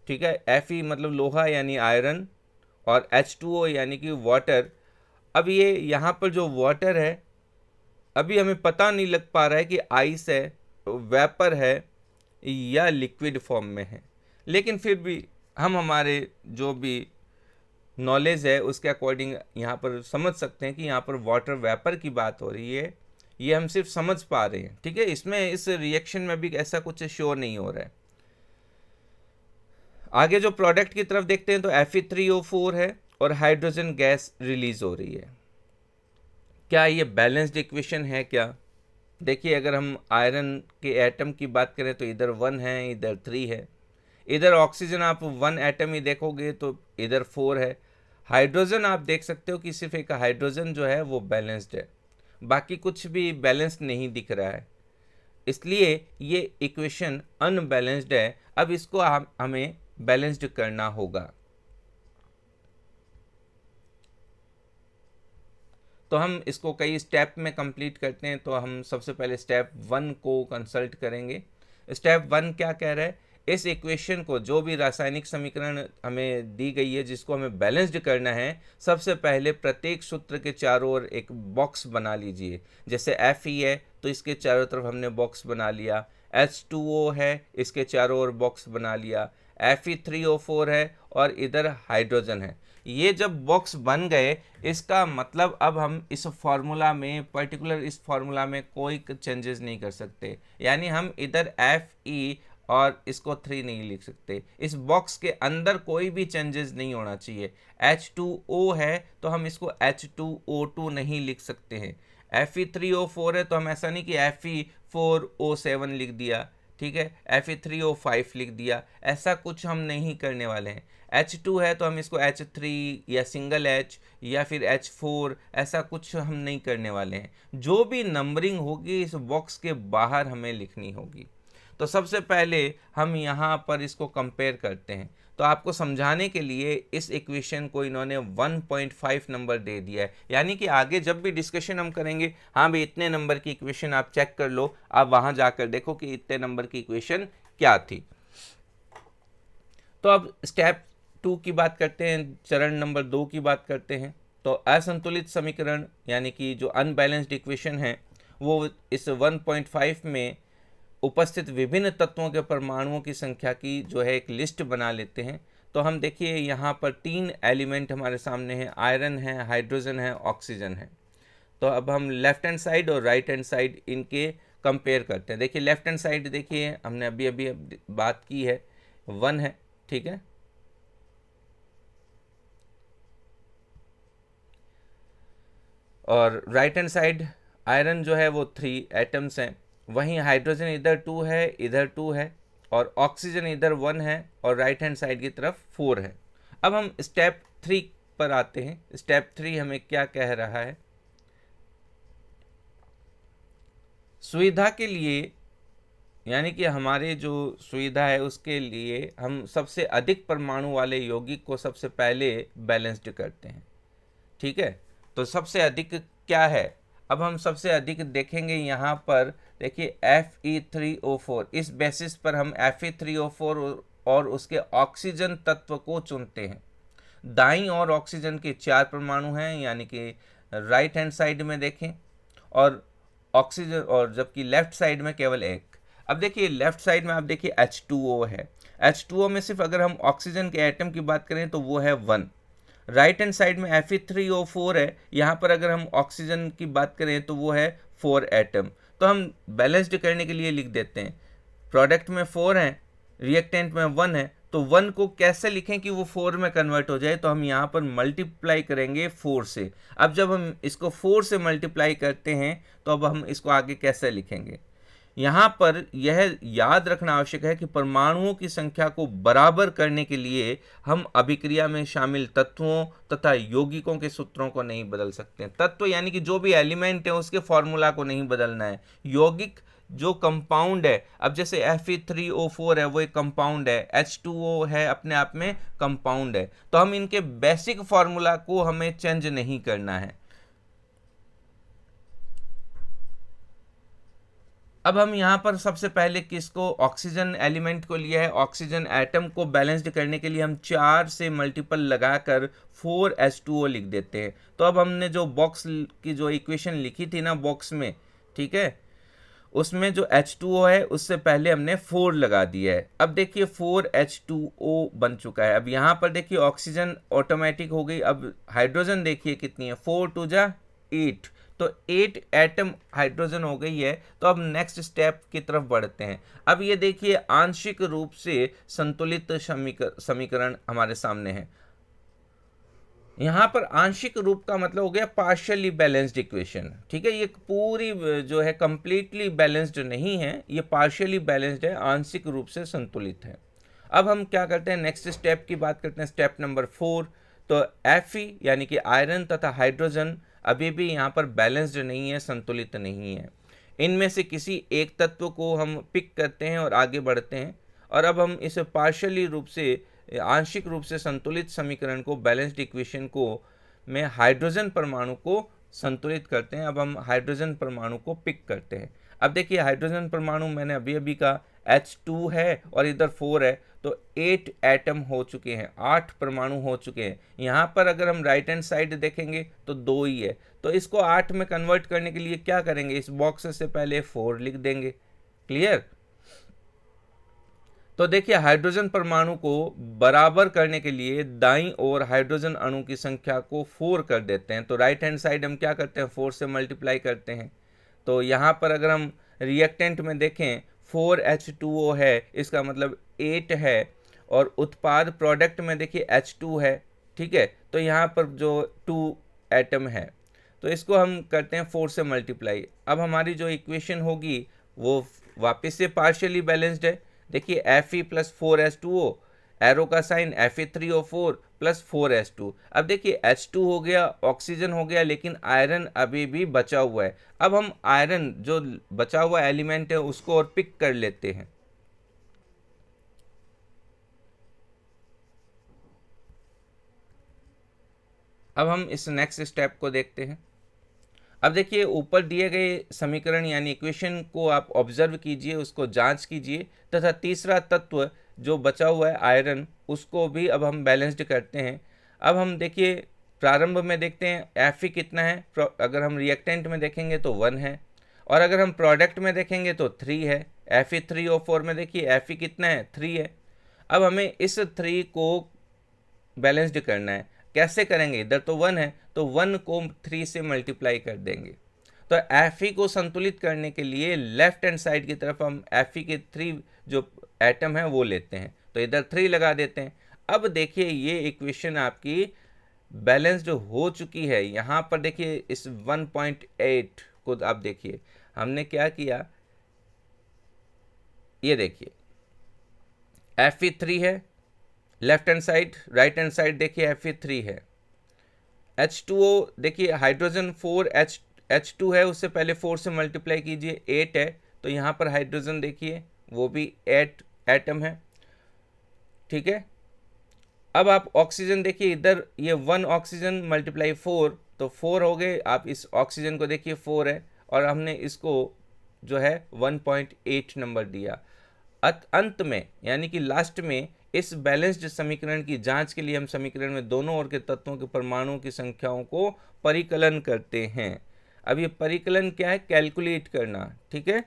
ठीक है, Fe मतलब लोहा यानी आयरन, और H2O यानी कि वाटर। अब ये यहाँ पर जो वाटर है, अभी हमें पता नहीं लग पा रहा है कि आइस है, वेपर है, या लिक्विड फॉर्म में है, लेकिन फिर भी हम हमारे जो भी नॉलेज है उसके अकॉर्डिंग यहाँ पर समझ सकते हैं कि यहाँ पर वाटर वेपर की बात हो रही है। ये हम सिर्फ समझ पा रहे हैं, ठीक है, इसमें इस रिएक्शन में भी ऐसा कुछ श्योर नहीं हो रहा है। आगे जो प्रोडक्ट की तरफ देखते हैं तो Fe3O4 है और हाइड्रोजन गैस रिलीज हो रही है। क्या ये बैलेंस्ड इक्वेशन है क्या? देखिए अगर हम आयरन के एटम की बात करें तो इधर 1 है, इधर 3 है। इधर ऑक्सीजन आप 1 एटम ही देखोगे तो इधर 4 है। हाइड्रोजन आप देख सकते हो कि सिर्फ एक हाइड्रोजन जो है वो बैलेंस्ड है, बाकी कुछ भी बैलेंस्ड नहीं दिख रहा है, इसलिए ये इक्वेशन अनबैलेंस्ड है। अब इसको हमें बैलेंस्ड करना होगा। तो हम इसको कई स्टेप में कंप्लीट करते हैं। तो हम सबसे पहले स्टेप 1 को कंसल्ट करेंगे। स्टेप 1 क्या कह रहा है, इस इक्वेशन को, जो भी रासायनिक समीकरण हमें दी गई है जिसको हमें बैलेंस्ड करना है, सबसे पहले प्रत्येक सूत्र के चारों ओर एक बॉक्स बना लीजिए। जैसे Fe है तो इसके चारों तरफ हमने बॉक्स बना लिया, H2O है इसके चारों ओर बॉक्स बना लिया, Fe3O4 है और इधर हाइड्रोजन है। ये जब बॉक्स बन गए, इसका मतलब अब हम इस फार्मूला में, पर्टिकुलर इस फार्मूला में कोई चेंजेस नहीं कर सकते। यानी हम इधर Fe और इसको 3 नहीं लिख सकते। इस बॉक्स के अंदर कोई भी चेंजेस नहीं होना चाहिए। H2O है तो हम इसको H2O2 नहीं लिख सकते हैं। Fe3O4 है तो हम ऐसा नहीं कि Fe4O7 लिख दिया, ठीक है, Fe3O5 लिख दिया, ऐसा कुछ हम नहीं करने वाले हैं। H2 है तो हम इसको H3 या सिंगल H या फिर H4, ऐसा कुछ हम नहीं करने वाले हैं। जो भी नंबरिंग होगी इस बॉक्स के बाहर हमें लिखनी होगी। तो सबसे पहले हम यहाँ पर इसको कंपेयर करते हैं। तो आपको समझाने के लिए इस इक्वेशन को इन्होंने 1.5 नंबर दे दिया है, यानी कि आगे जब भी डिस्कशन हम करेंगे, हाँ भाई इतने नंबर की इक्वेशन आप चेक कर लो, आप वहाँ जाकर देखो कि इतने नंबर की इक्वेशन क्या थी। तो अब स्टेप 2 की बात करते हैं, चरण नंबर 2 की बात करते हैं। तो असंतुलित समीकरण यानी कि जो अनबैलेंस्ड इक्वेशन है वो इस 1.5 में उपस्थित विभिन्न तत्वों के परमाणुओं की संख्या की जो है एक लिस्ट बना लेते हैं। तो हम देखिए यहाँ पर 3 एलिमेंट हमारे सामने हैं, आयरन है, हाइड्रोजन है, ऑक्सीजन है। तो अब हम लेफ्ट हैंड साइड और राइट हैंड साइड इनके कंपेयर करते हैं। देखिए लेफ्ट हैंड साइड देखिए हमने अभी अभी बात की है 1 है, ठीक है। और राइट हैंड साइड आयरन जो है वो 3 एटम्स हैं, वहीं हाइड्रोजन इधर 2 है, इधर 2 है, और ऑक्सीजन इधर 1 है और राइट हैंड साइड की तरफ 4 है। अब हम स्टेप 3 पर आते हैं। स्टेप 3 हमें क्या कह रहा है? सुविधा के लिए यानी कि हमारे जो सुविधा है उसके लिए हम सबसे अधिक परमाणु वाले यौगिक को सबसे पहले बैलेंस्ड करते हैं, ठीक है। तो सबसे अधिक क्या है? अब हम सबसे अधिक देखेंगे यहाँ पर, देखिए Fe3O4, इस बेसिस पर हम Fe3O4 और उसके ऑक्सीजन तत्व को चुनते हैं। दाईं और ऑक्सीजन के 4 परमाणु हैं, यानी कि राइट हैंड साइड में देखें, और ऑक्सीजन, और जबकि लेफ्ट साइड में केवल एक। अब देखिए लेफ्ट साइड में आप देखिए H2O है। H2O में सिर्फ अगर हम ऑक्सीजन के एटम की बात करें तो वो है 1। राइट हैंड साइड में Fe3O4 है, यहाँ पर अगर हम ऑक्सीजन की बात करें तो वो है 4 एटम। तो हम बैलेंस्ड करने के लिए लिख देते हैं, प्रोडक्ट में 4 है, रिएक्टेंट में 1 है, तो 1 को कैसे लिखें कि वो 4 में कन्वर्ट हो जाए? तो हम यहाँ पर मल्टीप्लाई करेंगे 4 से। अब जब हम इसको 4 से मल्टीप्लाई करते हैं तो अब हम इसको आगे कैसे लिखेंगे? यहाँ पर यह याद रखना आवश्यक है कि परमाणुओं की संख्या को बराबर करने के लिए हम अभिक्रिया में शामिल तत्वों तथा यौगिकों के सूत्रों को नहीं बदल सकते। तत्व यानी कि जो भी एलिमेंट है उसके फॉर्मूला को नहीं बदलना है। यौगिक जो कंपाउंड है, अब जैसे Fe3O4 है वो एक कंपाउंड है, H2O है अपने आप में कंपाउंड है, तो हम इनके बेसिक फॉर्मूला को हमें चेंज नहीं करना है। अब हम यहाँ पर सबसे पहले किसको, ऑक्सीजन एलिमेंट को लिया है। ऑक्सीजन एटम को बैलेंस्ड करने के लिए हम 4 से मल्टीपल लगाकर 4H2O लिख देते हैं। तो अब हमने जो बॉक्स की जो इक्वेशन लिखी थी ना बॉक्स में, ठीक है, उसमें जो H2O है उससे पहले हमने 4 लगा दिया है। अब देखिए 4H2O बन चुका है। अब यहाँ पर देखिए ऑक्सीजन ऑटोमेटिक हो गई। अब हाइड्रोजन देखिए कितनी है, 4 2 जा 8, तो 8 एटम हाइड्रोजन हो गई है। तो अब नेक्स्ट स्टेप की तरफ बढ़ते हैं। अब ये देखिए आंशिक रूप से संतुलित समीकरण हमारे सामने है। यहाँ पर आंशिक रूप का मतलब हो गया पार्शियली बैलेंस्ड इक्वेशन, ठीक है। ये पूरी जो है कंप्लीटली बैलेंस्ड नहीं है, ये पार्शियली बैलेंस्ड है, आंशिक रूप से संतुलित है। अब हम क्या करते हैं, नेक्स्ट स्टेप की बात करते हैं, स्टेप नंबर 4। तो Fe यानी कि आयरन तथा हाइड्रोजन अभी भी यहाँ पर बैलेंस्ड नहीं है, संतुलित नहीं है। इनमें से किसी एक तत्व को हम पिक करते हैं और आगे बढ़ते हैं। और अब हम इसे पार्शियली रूप से, आंशिक रूप से संतुलित समीकरण को, बैलेंस्ड इक्वेशन को में हाइड्रोजन परमाणु को संतुलित करते हैं। अब हम हाइड्रोजन परमाणु को पिक करते हैं। अब देखिए हाइड्रोजन परमाणु मैंने अभी अभी कहा H2 है और इधर 4 है, तो 8 एटम हो चुके हैं, 8 परमाणु हो चुके हैं। यहाँ पर अगर हम राइट हैंड साइड देखेंगे तो 2 ही है, तो इसको 8 में कन्वर्ट करने के लिए क्या करेंगे, इस बॉक्स से पहले 4 लिख देंगे। क्लियर? तो देखिए हाइड्रोजन परमाणु को बराबर करने के लिए दाईं ओर हाइड्रोजन अणु की संख्या को 4 कर देते हैं। तो राइट हैंड साइड हम क्या करते हैं, 4 से मल्टीप्लाई करते हैं। तो यहाँ पर अगर हम रिएक्टेंट में देखें 4H2O है, इसका मतलब 8 है, और उत्पाद प्रोडक्ट में देखिए H2 है, ठीक है। तो यहाँ पर जो 2 एटम है, तो इसको हम करते हैं 4 से मल्टीप्लाई। अब हमारी जो इक्वेशन होगी वो वापस से पार्शियली बैलेंस्ड है। देखिए Fe प्लस 4H2O, एरो का साइन Fe3O4 प्लस 4H2। अब देखिए H2 हो गया, ऑक्सीजन हो गया, लेकिन आयरन अभी भी बचा हुआ है। अब हम आयरन जो बचा हुआ एलिमेंट है उसको और पिक कर लेते हैं। अब हम इस नेक्स्ट स्टेप को देखते हैं। अब देखिए ऊपर दिए गए समीकरण यानी इक्वेशन को आप ऑब्जर्व कीजिए, उसको जांच कीजिए, तथा तीसरा तत्व जो बचा हुआ है आयरन, उसको भी अब हम बैलेंस्ड करते हैं। अब हम देखिए प्रारंभ में देखते हैं Fe कितना है, अगर हम रिएक्टेंट में देखेंगे तो 1 है, और अगर हम प्रोडक्ट में देखेंगे तो 3 है। Fe3O4 में देखिए Fe कितना है, 3 है। अब हमें इस 3 को बैलेंस्ड करना है। कैसे करेंगे, इधर तो 1 है तो 1 को 3 से मल्टीप्लाई कर देंगे। तो Fe को संतुलित करने के लिए लेफ्ट हैंड साइड की तरफ हम Fe के 3 जो एटम है वो लेते हैं, तो इधर 3 लगा देते हैं। अब देखिए ये इक्वेशन आपकी बैलेंस्ड हो चुकी है। यहाँ पर देखिए इस 1.8 को आप देखिए हमने क्या किया, ये देखिए Fe3 है left hand side, right hand side देखिए Fe3 है। H2O देखिए हाइड्रोजन 4 H2 है, उससे पहले 4 से मल्टीप्लाई कीजिए 8 है, तो यहाँ पर हाइड्रोजन देखिए वो भी 8 एटम है, ठीक है। अब आप ऑक्सीजन देखिए, इधर ये 1 ऑक्सीजन मल्टीप्लाई 4 तो 4 हो गए। आप इस ऑक्सीजन को देखिए 4 है और हमने इसको जो है 1.8 नंबर दिया। अंत में यानी कि लास्ट में इस बैलेंस्ड समीकरण की जांच के लिए हम समीकरण में दोनों ओर के तत्वों के परमाणुओं की संख्याओं को परिकलन करते हैं। अब ये परिकलन क्या है, कैलकुलेट करना, ठीक है।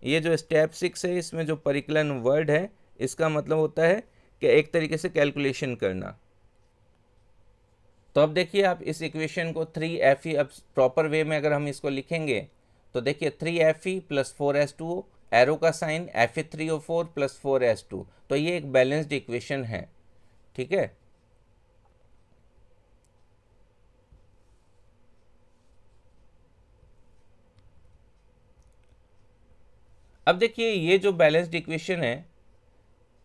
ये जो स्टेप 6 है इसमें जो परिकलन वर्ड है इसका मतलब होता है कि एक तरीके से कैलकुलेशन करना। तो अब देखिए आप इस इक्वेशन को 3Fe, अब प्रॉपर वे में अगर हम इसको लिखेंगे तो देखिए 3Fe + 4H2O, एरो का साइन Fe3O4 + 4H2, तो ये एक बैलेंस्ड इक्वेशन है, ठीक है। अब देखिए ये जो बैलेंस्ड इक्वेशन है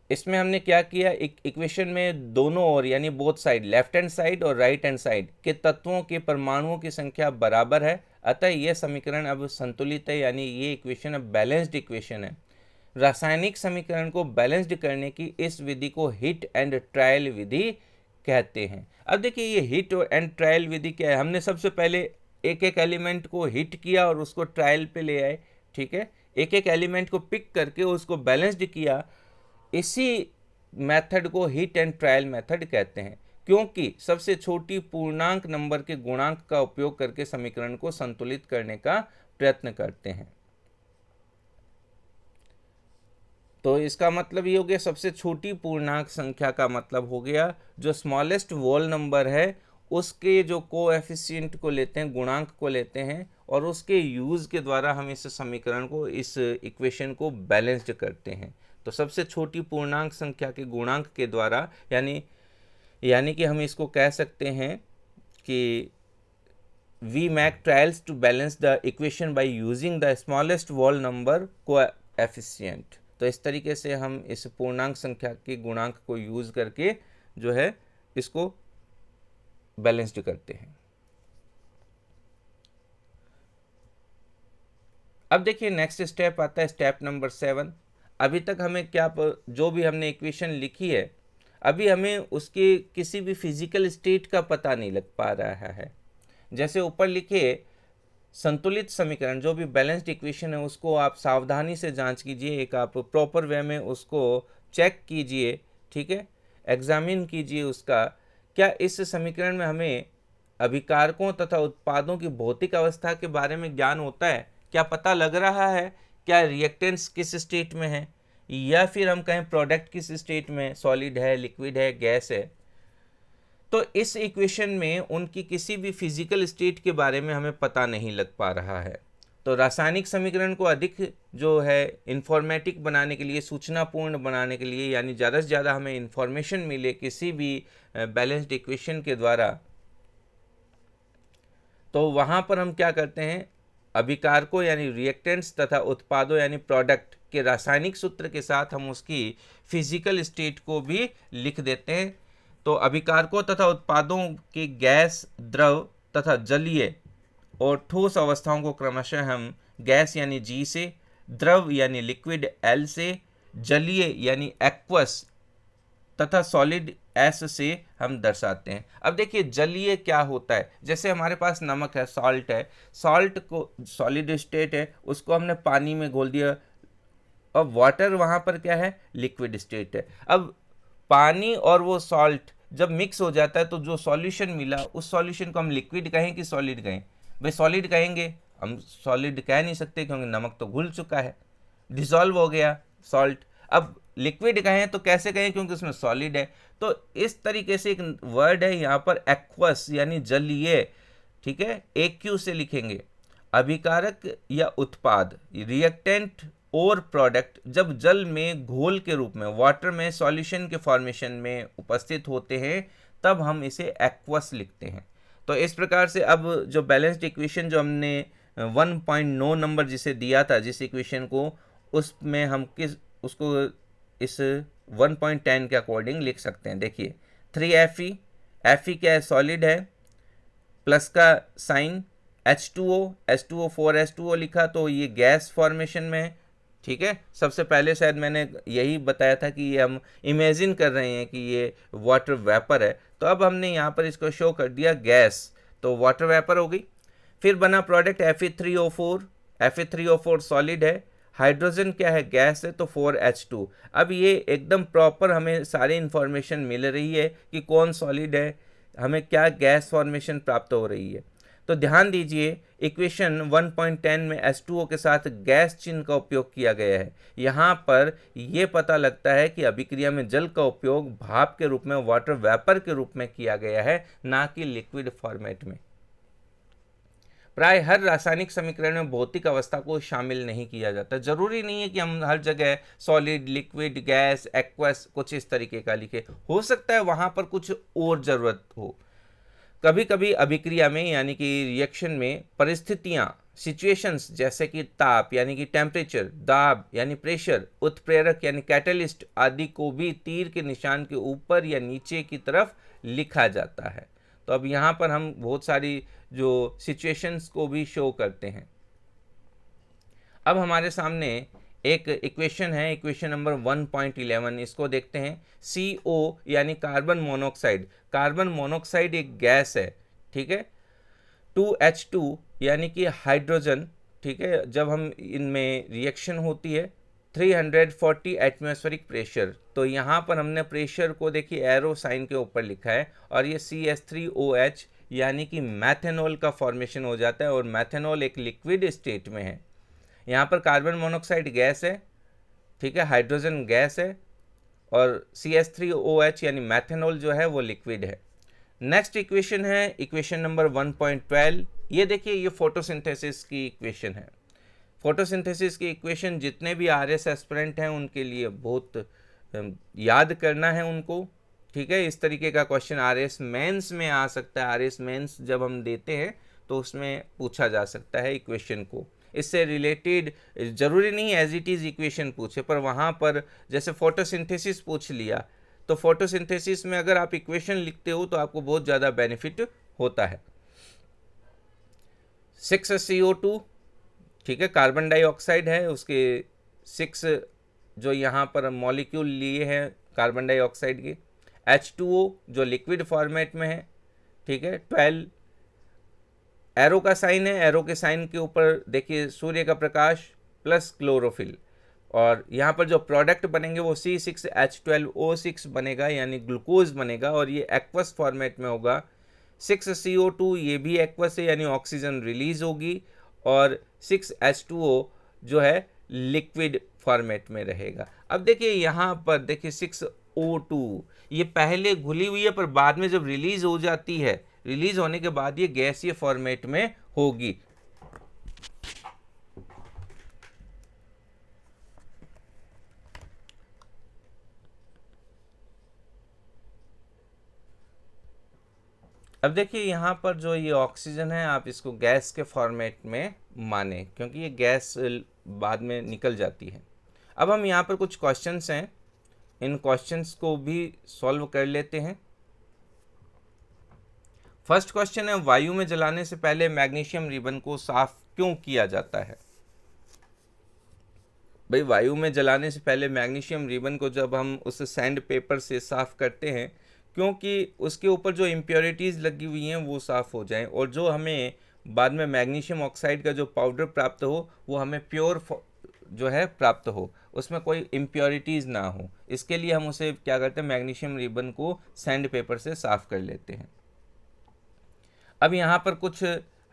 इसमें हमने क्या किया, एक इक्वेशन में दोनों ओर यानी both side, left hand side और राइट हैंड साइड के तत्वों के परमाणुओं की संख्या बराबर है, अतः यह समीकरण अब संतुलित है, यानी ये इक्वेशन अब बैलेंस्ड इक्वेशन है। रासायनिक समीकरण को बैलेंस्ड करने की इस विधि को हिट एंड ट्रायल विधि कहते हैं। अब देखिए ये हिट एंड ट्रायल विधि क्या है, हमने सबसे पहले एक एक एलिमेंट को हिट किया और उसको ट्रायल पे ले आए, ठीक है। एक एक एलिमेंट को पिक करके उसको बैलेंस्ड किया, इसी मेथड को हिट एंड ट्रायल मेथड कहते हैं, क्योंकि सबसे छोटी पूर्णांक नंबर के गुणांक का उपयोग करके समीकरण को संतुलित करने का प्रयत्न करते हैं। तो इसका मतलब ये हो गया, सबसे छोटी पूर्णांक संख्या का मतलब हो गया जो स्मॉलेस्ट होल नंबर है उसके जो कोएफिशिएंट को लेते हैं, गुणांक को लेते हैं, और उसके यूज के द्वारा हम इस समीकरण को, इस इक्वेशन को बैलेंस्ड करते हैं। तो सबसे छोटी पूर्णांक संख्या के गुणांक के द्वारा, यानी कि हम इसको कह सकते हैं कि we make trials to balance the equation by using the smallest whole number coefficient. तो इस तरीके से हम इस पूर्णांक संख्या के गुणांक को यूज करके जो है इसको बैलेंस्ड करते हैं। अब देखिए नेक्स्ट स्टेप आता है स्टेप नंबर 7। अभी तक हमें क्या, जो भी हमने इक्वेशन लिखी है अभी हमें उसके किसी भी फिजिकल स्टेट का पता नहीं लग पा रहा है। जैसे ऊपर लिखे संतुलित समीकरण, जो भी बैलेंस्ड इक्वेशन है उसको आप सावधानी से जांच कीजिए, एक आप प्रॉपर वे में उसको चेक कीजिए, ठीक है, एग्जामिन कीजिए उसका, क्या इस समीकरण में हमें अभिकारकों तथा उत्पादों की भौतिक अवस्था के बारे में ज्ञान होता है, क्या पता लग रहा है, क्या रिएक्टेंट्स किस स्टेट में है, या फिर हम कहें प्रोडक्ट किस स्टेट में, सॉलिड है, लिक्विड है, गैस है। तो इस इक्वेशन में उनकी किसी भी फिजिकल स्टेट के बारे में हमें पता नहीं लग पा रहा है। तो रासायनिक समीकरण को अधिक जो है इंफॉर्मेटिक बनाने के लिए, सूचनापूर्ण बनाने के लिए, यानी ज़्यादा से ज़्यादा हमें इंफॉर्मेशन मिले किसी भी बैलेंस्ड इक्वेशन के द्वारा, तो वहाँ पर हम क्या करते हैं, अभिकारकों यानी रिएक्टेंट्स तथा उत्पादों यानी प्रोडक्ट के रासायनिक सूत्र के साथ हम उसकी फिजिकल स्टेट को भी लिख देते हैं। तो अभिकारकों तथा उत्पादों के गैस, द्रव तथा जलीय और ठोस अवस्थाओं को क्रमशः हम गैस यानी G से, द्रव यानी लिक्विड L से, जलीय यानी एक्वस तथा सॉलिड S से हम दर्शाते हैं। अब देखिए जलीय क्या होता है, जैसे हमारे पास नमक है, सॉल्ट है, सॉल्ट को सॉलिड स्टेट है, उसको हमने पानी में घोल दिया, और वाटर वहाँ पर क्या है, लिक्विड स्टेट है। अब पानी और वो सॉल्ट जब मिक्स हो जाता है तो जो सॉल्यूशन मिला उस सॉल्यूशन को हम लिक्विड कहें कि सॉलिड कहें? भाई सॉलिड कहेंगे, हम सॉलिड कह नहीं सकते क्योंकि नमक तो घुल चुका है, डिसॉल्व हो गया सॉल्ट। अब लिक्विड कहें तो कैसे कहें, क्योंकि उसमें सॉलिड है। तो इस तरीके से एक वर्ड है यहाँ पर एक्वस यानी जलीय, ठीक है, AQ से लिखेंगे। अभिकारक या उत्पाद, रिएक्टेंट और प्रोडक्ट जब जल में घोल के रूप में, वाटर में सॉल्यूशन के फॉर्मेशन में उपस्थित होते हैं तब हम इसे एक्वस लिखते हैं। तो इस प्रकार से अब जो बैलेंस्ड इक्वेशन जो हमने 1.9 नंबर जिसे दिया था, जिस इक्वेशन को, उसमें हम उसको इस 1.10 के अकॉर्डिंग लिख सकते हैं। देखिए 3Fe, Fe क्या है, सॉलिड है, प्लस का साइन, H2O, H2O 4H2O लिखा तो ये गैस फॉर्मेशन में है, ठीक है। सबसे पहले शायद मैंने यही बताया था कि ये हम इमेजिन कर रहे हैं कि ये वाटर वेपर है, तो अब हमने यहाँ पर इसको शो कर दिया गैस, तो वाटर वेपर हो गई। फिर बना प्रोडक्ट Fe3O4, Fe3O4 सॉलिड है, हाइड्रोजन क्या है, गैस है, तो 4H2। अब ये एकदम प्रॉपर हमें सारी इंफॉर्मेशन मिल रही है कि कौन सॉलिड है, हमें क्या गैस फॉर्मेशन प्राप्त हो रही है। तो ध्यान दीजिए इक्वेशन 1.10 में H2O के साथ गैस चिन्ह का उपयोग किया गया है। यहाँ पर यह पता लगता है कि अभिक्रिया में जल का उपयोग भाप के रूप में, वाटर वेपर के रूप में किया गया है, ना कि लिक्विड फॉर्मेट में। प्राय हर रासायनिक समीकरण में भौतिक अवस्था को शामिल नहीं किया जाता। जरूरी नहीं है कि हम हर जगह सॉलिड, लिक्विड, गैस, एक्वस कुछ इस तरीके का लिखे, हो सकता है वहां पर कुछ और जरूरत हो। कभी कभी अभिक्रिया में यानी कि रिएक्शन में परिस्थितियां, सिचुएशंस, जैसे कि ताप यानी कि टेम्परेचर, दाब यानी प्रेशर, उत्प्रेरक यानी कैटलिस्ट आदि को भी तीर के निशान के ऊपर या नीचे की तरफ लिखा जाता है। तो अब यहाँ पर हम बहुत सारी जो सिचुएशंस को भी शो करते हैं। अब हमारे सामने एक इक्वेशन है, इक्वेशन नंबर 1.11, इसको देखते हैं। CO यानी कार्बन मोनोऑक्साइड, कार्बन मोनोऑक्साइड एक गैस है, ठीक है। 2H2 यानी कि हाइड्रोजन, ठीक है। जब हम इनमें रिएक्शन होती है 340 एटमॉस्फेरिक प्रेशर, तो यहाँ पर हमने प्रेशर को देखिए एरो साइन के ऊपर लिखा है, और ये CH3OH यानी कि मैथेनॉल का फॉर्मेशन हो जाता है, और मैथेनॉल एक लिक्विड स्टेट में है। यहाँ पर कार्बन मोनोऑक्साइड गैस है, ठीक है, हाइड्रोजन गैस है, और CH3OH यानी मैथेनॉल जो है वो लिक्विड है। नेक्स्ट इक्वेशन है इक्वेशन नंबर 1.12। ये देखिए ये फोटोसिंथेसिस की इक्वेशन है। फोटोसिंथेसिस की इक्वेशन जितने भी RS एस्पिरेंट हैं उनके लिए बहुत याद करना है उनको, ठीक है। इस तरीके का क्वेश्चन RS मेंस में आ सकता है। RS मेंस जब हम देते हैं तो उसमें पूछा जा सकता है इक्वेशन को, इससे रिलेटेड जरूरी नहीं एज इट इज़ इक्वेशन पूछे, पर वहाँ पर जैसे फोटोसिंथेसिस पूछ लिया, तो फोटोसिंथेसिस में अगर आप इक्वेशन लिखते हो तो आपको बहुत ज़्यादा बेनिफिट होता है। 6CO2, ठीक है, कार्बन डाइऑक्साइड है, उसके 6 जो यहाँ पर मॉलिक्यूल लिए हैं कार्बन डाइऑक्साइड के। H2O जो लिक्विड फॉर्मेट में है, ठीक है। 12 एरो का साइन है, एरो के साइन के ऊपर देखिए सूर्य का प्रकाश प्लस क्लोरोफिल, और यहाँ पर जो प्रोडक्ट बनेंगे वो C6H12O6 बनेगा यानी ग्लूकोज बनेगा, और ये एक्वस फॉर्मेट में होगा। 6CO2 ये भी एक्वस है यानी ऑक्सीजन रिलीज होगी, और 6H2O जो है लिक्विड फॉर्मेट में रहेगा। अब देखिए यहाँ पर देखिए 6O2 ये पहले घुली हुई है, पर बाद में जब रिलीज हो जाती है, रिलीज होने के बाद ये गैसीय फॉर्मेट में होगी। अब देखिए यहाँ पर जो ये ऑक्सीजन है आप इसको गैस के फॉर्मेट में माने, क्योंकि ये गैस बाद में निकल जाती है। अब हम यहाँ पर कुछ क्वेश्चंस हैं, इन क्वेश्चंस को भी सॉल्व कर लेते हैं। फर्स्ट क्वेश्चन है, वायु में जलाने से पहले मैग्नीशियम रिबन को साफ क्यों किया जाता है? भाई वायु में जलाने से पहले मैग्नीशियम रिबन को जब हम उस सैंड पेपर से साफ करते हैं, क्योंकि उसके ऊपर जो इम्प्योरिटीज़ लगी हुई हैं वो साफ़ हो जाएं, और जो हमें बाद में मैग्नीशियम ऑक्साइड का जो पाउडर प्राप्त हो वो हमें प्योर जो है प्राप्त हो, उसमें कोई इम्प्योरिटीज़ ना हो। इसके लिए हम उसे क्या करते हैं, मैग्नीशियम रिबन को सैंड पेपर से साफ़ कर लेते हैं। अब यहाँ पर कुछ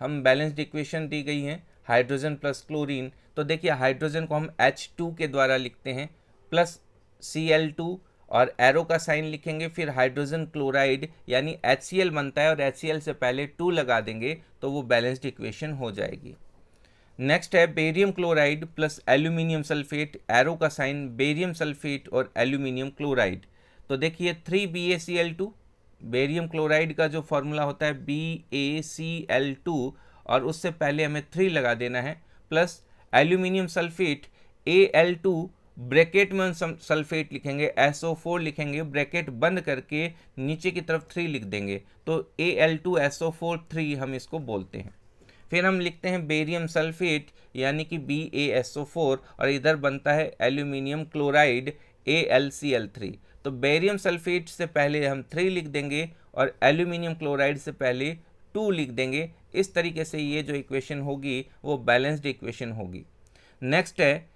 हम बैलेंस्ड इक्वेशन दी गई हैं, हाइड्रोजन प्लस क्लोरीन। तो देखिए हाइड्रोजन को हम H2 के द्वारा लिखते हैं प्लस Cl2 और एरो का साइन लिखेंगे, फिर हाइड्रोजन क्लोराइड यानी HCl बनता है और HCl से पहले 2 लगा देंगे तो वो बैलेंस्ड इक्वेशन हो जाएगी। नेक्स्ट है barium chloride plus aluminium sulphate, arrow का साइन बेरियम सल्फेट और एल्यूमिनियम क्लोराइड। तो देखिए 3BaCl2, बेरियम क्लोराइड का जो फॉर्मूला होता है BaCl2 और उससे पहले हमें 3 लगा देना है, plus aluminium sulphate Al2, bracket में सल्फेट लिखेंगे, SO4 लिखेंगे, ब्रैकेट बंद करके नीचे की तरफ 3 लिख देंगे, तो Al2SO4 3 हम इसको बोलते हैं। फिर हम लिखते हैं बेरियम सल्फेट यानी कि BaSO4 और इधर बनता है एल्यूमिनियम क्लोराइड AlCl3। तो बेरियम सल्फेट से पहले हम 3 लिख देंगे और एल्यूमिनियम क्लोराइड से पहले 2 लिख देंगे। इस तरीके से ये जो इक्वेशन होगी वो बैलेंस्ड इक्वेशन होगी। नेक्स्ट है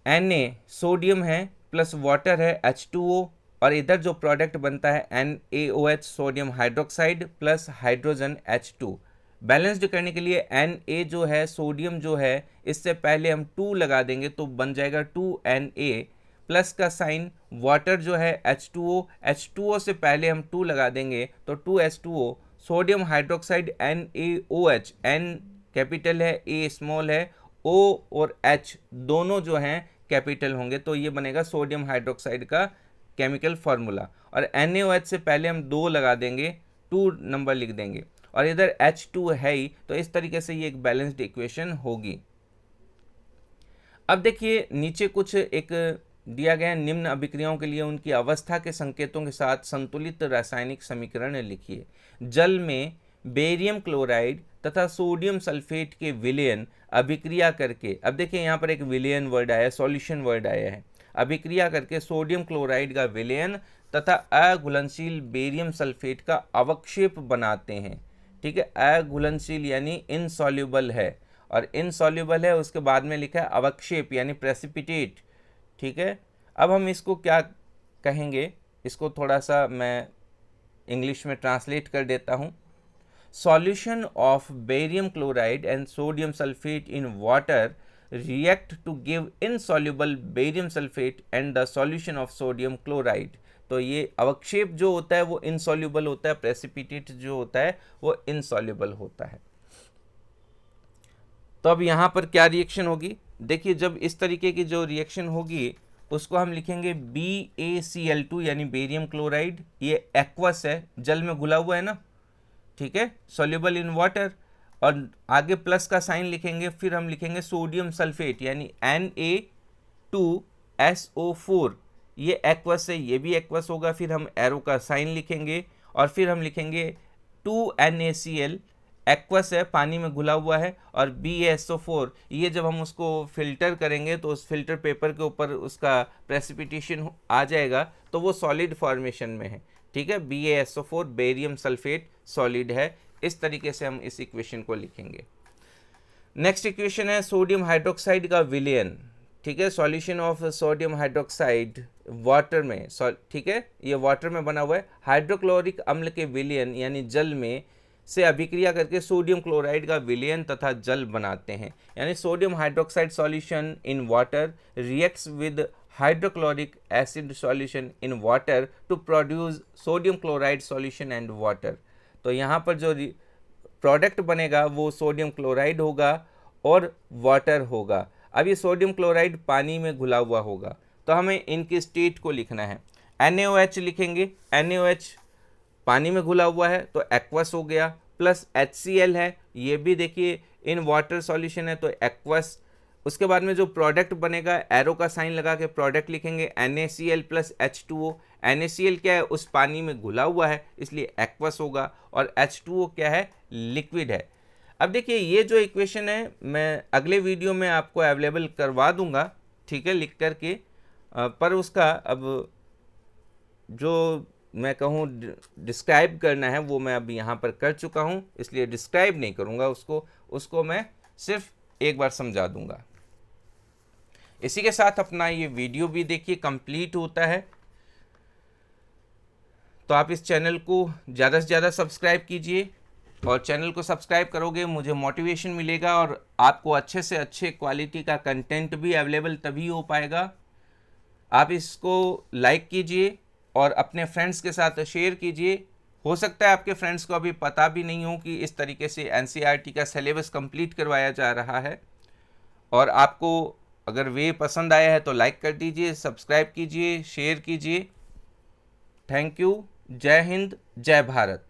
Na, सोडियम है प्लस वाटर है H2O और इधर जो प्रोडक्ट बनता है NaOH, sodium hydroxide plus hydrogen H2। Balanced करने के लिए Na जो है, सोडियम जो है, इससे पहले हम 2 लगा देंगे तो बन जाएगा 2Na, प्लस का साइन वाटर जो है H2O, H2O से पहले हम 2 लगा देंगे तो 2H2O, sodium hydroxide NaOH, N capital है, A स्मॉल है, O और H दोनों जो हैं कैपिटल होंगे, तो ये बनेगा सोडियम हाइड्रोक्साइड का केमिकल फार्मूला। और NaOH से पहले हम 2 लगा देंगे, 2 नंबर लिख देंगे और इधर H2 है ही, तो इस तरीके से ये एक बैलेंस्ड इक्वेशन होगी। अब देखिए नीचे कुछ एक दिया गया निम्न अभिक्रियाओं के लिए उनकी अवस्था के संकेतों के साथ संतुलित रासायनिक समीकरण लिखिए। जल में बेरियम क्लोराइड तथा सोडियम सल्फेट के विलयन अभिक्रिया करके, अब देखिए यहाँ पर एक विलयन वर्ड आया है, सॉल्यूशन वर्ड आया है, अभिक्रिया करके सोडियम क्लोराइड का विलयन तथा अघुलनशील बेरियम सल्फेट का अवक्षेप बनाते हैं। ठीक है, अघुलनशील यानी इनसॉल्युबल है और इनसॉल्युबल है उसके बाद में लिखा है अवक्षेप यानी प्रेसिपिटेट। ठीक है, अब हम इसको क्या कहेंगे, इसको थोड़ा सा मैं इंग्लिश में ट्रांसलेट कर देता हूँ। Solution of barium chloride and sodium sulfate in water react to give insoluble barium sulfate and the solution of sodium chloride। तो ये अवक्षेप जो होता है वो insoluble होता है, precipitate जो होता है वो insoluble होता है। तो अब यहाँ पर क्या रिएक्शन होगी, देखिए जब इस तरीके की जो रिएक्शन होगी उसको हम लिखेंगे BaCl2 यानी बेरियम क्लोराइड, ये एक्वस है, जल में घुला हुआ है ना, ठीक है, सॉल्युबल इन वाटर, और आगे प्लस का साइन लिखेंगे, फिर हम लिखेंगे सोडियम सल्फेट यानी Na2SO4, ये एक्वस है, ये भी एक्वस होगा, फिर हम एरो का साइन लिखेंगे और फिर हम लिखेंगे 2NaCl, एक्वस है, पानी में घुला हुआ है, और BaSO4, ये जब हम उसको फिल्टर करेंगे तो उस फिल्टर पेपर के ऊपर उसका प्रेसिपिटेशन आ जाएगा तो वो सॉलिड फॉर्मेशन में है। ठीक है, BaSO4 बेरियम सल्फेट सॉलिड है। इस तरीके से हम इस इक्वेशन को लिखेंगे। नेक्स्ट इक्वेशन है सोडियम हाइड्रोक्साइड का विलयन। ठीक है, solution of sodium hydroxide water में, ठीक है, ये वाटर में बना हुआ है, हाइड्रोक्लोरिक अम्ल के विलयन यानी जल में से अभिक्रिया करके सोडियम क्लोराइड का विलयन तथा जल बनाते हैं। यानी sodium hydroxide solution in water reacts with hydrochloric acid solution in water to produce sodium chloride solution and water. तो यहाँ पर जो प्रोडक्ट बनेगा वो सोडियम क्लोराइड होगा और वाटर होगा। अब ये सोडियम क्लोराइड पानी में घुला हुआ होगा, तो हमें इनकी स्टेट को लिखना है। NaOH लिखेंगे, NaOH पानी में घुला हुआ है तो एक्वस हो गया, प्लस HCl है, ये भी देखिए इन वाटर सॉल्यूशन है तो एक्वस। उसके बाद में जो प्रोडक्ट बनेगा, एरो का साइन लगा के प्रोडक्ट लिखेंगे, NaCl प्लस H2O। NaCl क्या है, उस पानी में घुला हुआ है इसलिए एक्वस होगा, और H2O क्या है, लिक्विड है। अब देखिए ये जो इक्वेशन है मैं अगले वीडियो में आपको अवेलेबल करवा दूंगा, ठीक है, लिख करके, पर उसका अब जो मैं कहूँ डिस्क्राइब करना है वो मैं अब यहाँ पर कर चुका हूँ, इसलिए डिस्क्राइब नहीं करूँगा उसको मैं सिर्फ एक बार समझा दूंगा। इसी के साथ अपना ये वीडियो भी देखिए कंप्लीट होता है। तो आप इस चैनल को ज़्यादा से ज़्यादा सब्सक्राइब कीजिए, और चैनल को सब्सक्राइब करोगे मुझे मोटिवेशन मिलेगा और आपको अच्छे से अच्छे क्वालिटी का कंटेंट भी अवेलेबल तभी हो पाएगा। आप इसको लाइक कीजिए और अपने फ्रेंड्स के साथ शेयर कीजिए। हो सकता है आपके फ्रेंड्स को अभी पता भी नहीं हो कि इस तरीके से एनसीईआरटी का सिलेबस कंप्लीट करवाया जा रहा है। और आपको अगर वे पसंद आया है तो लाइक कर दीजिए, सब्सक्राइब कीजिए, शेयर कीजिए। Thank you. जय हिंद, जय भारत।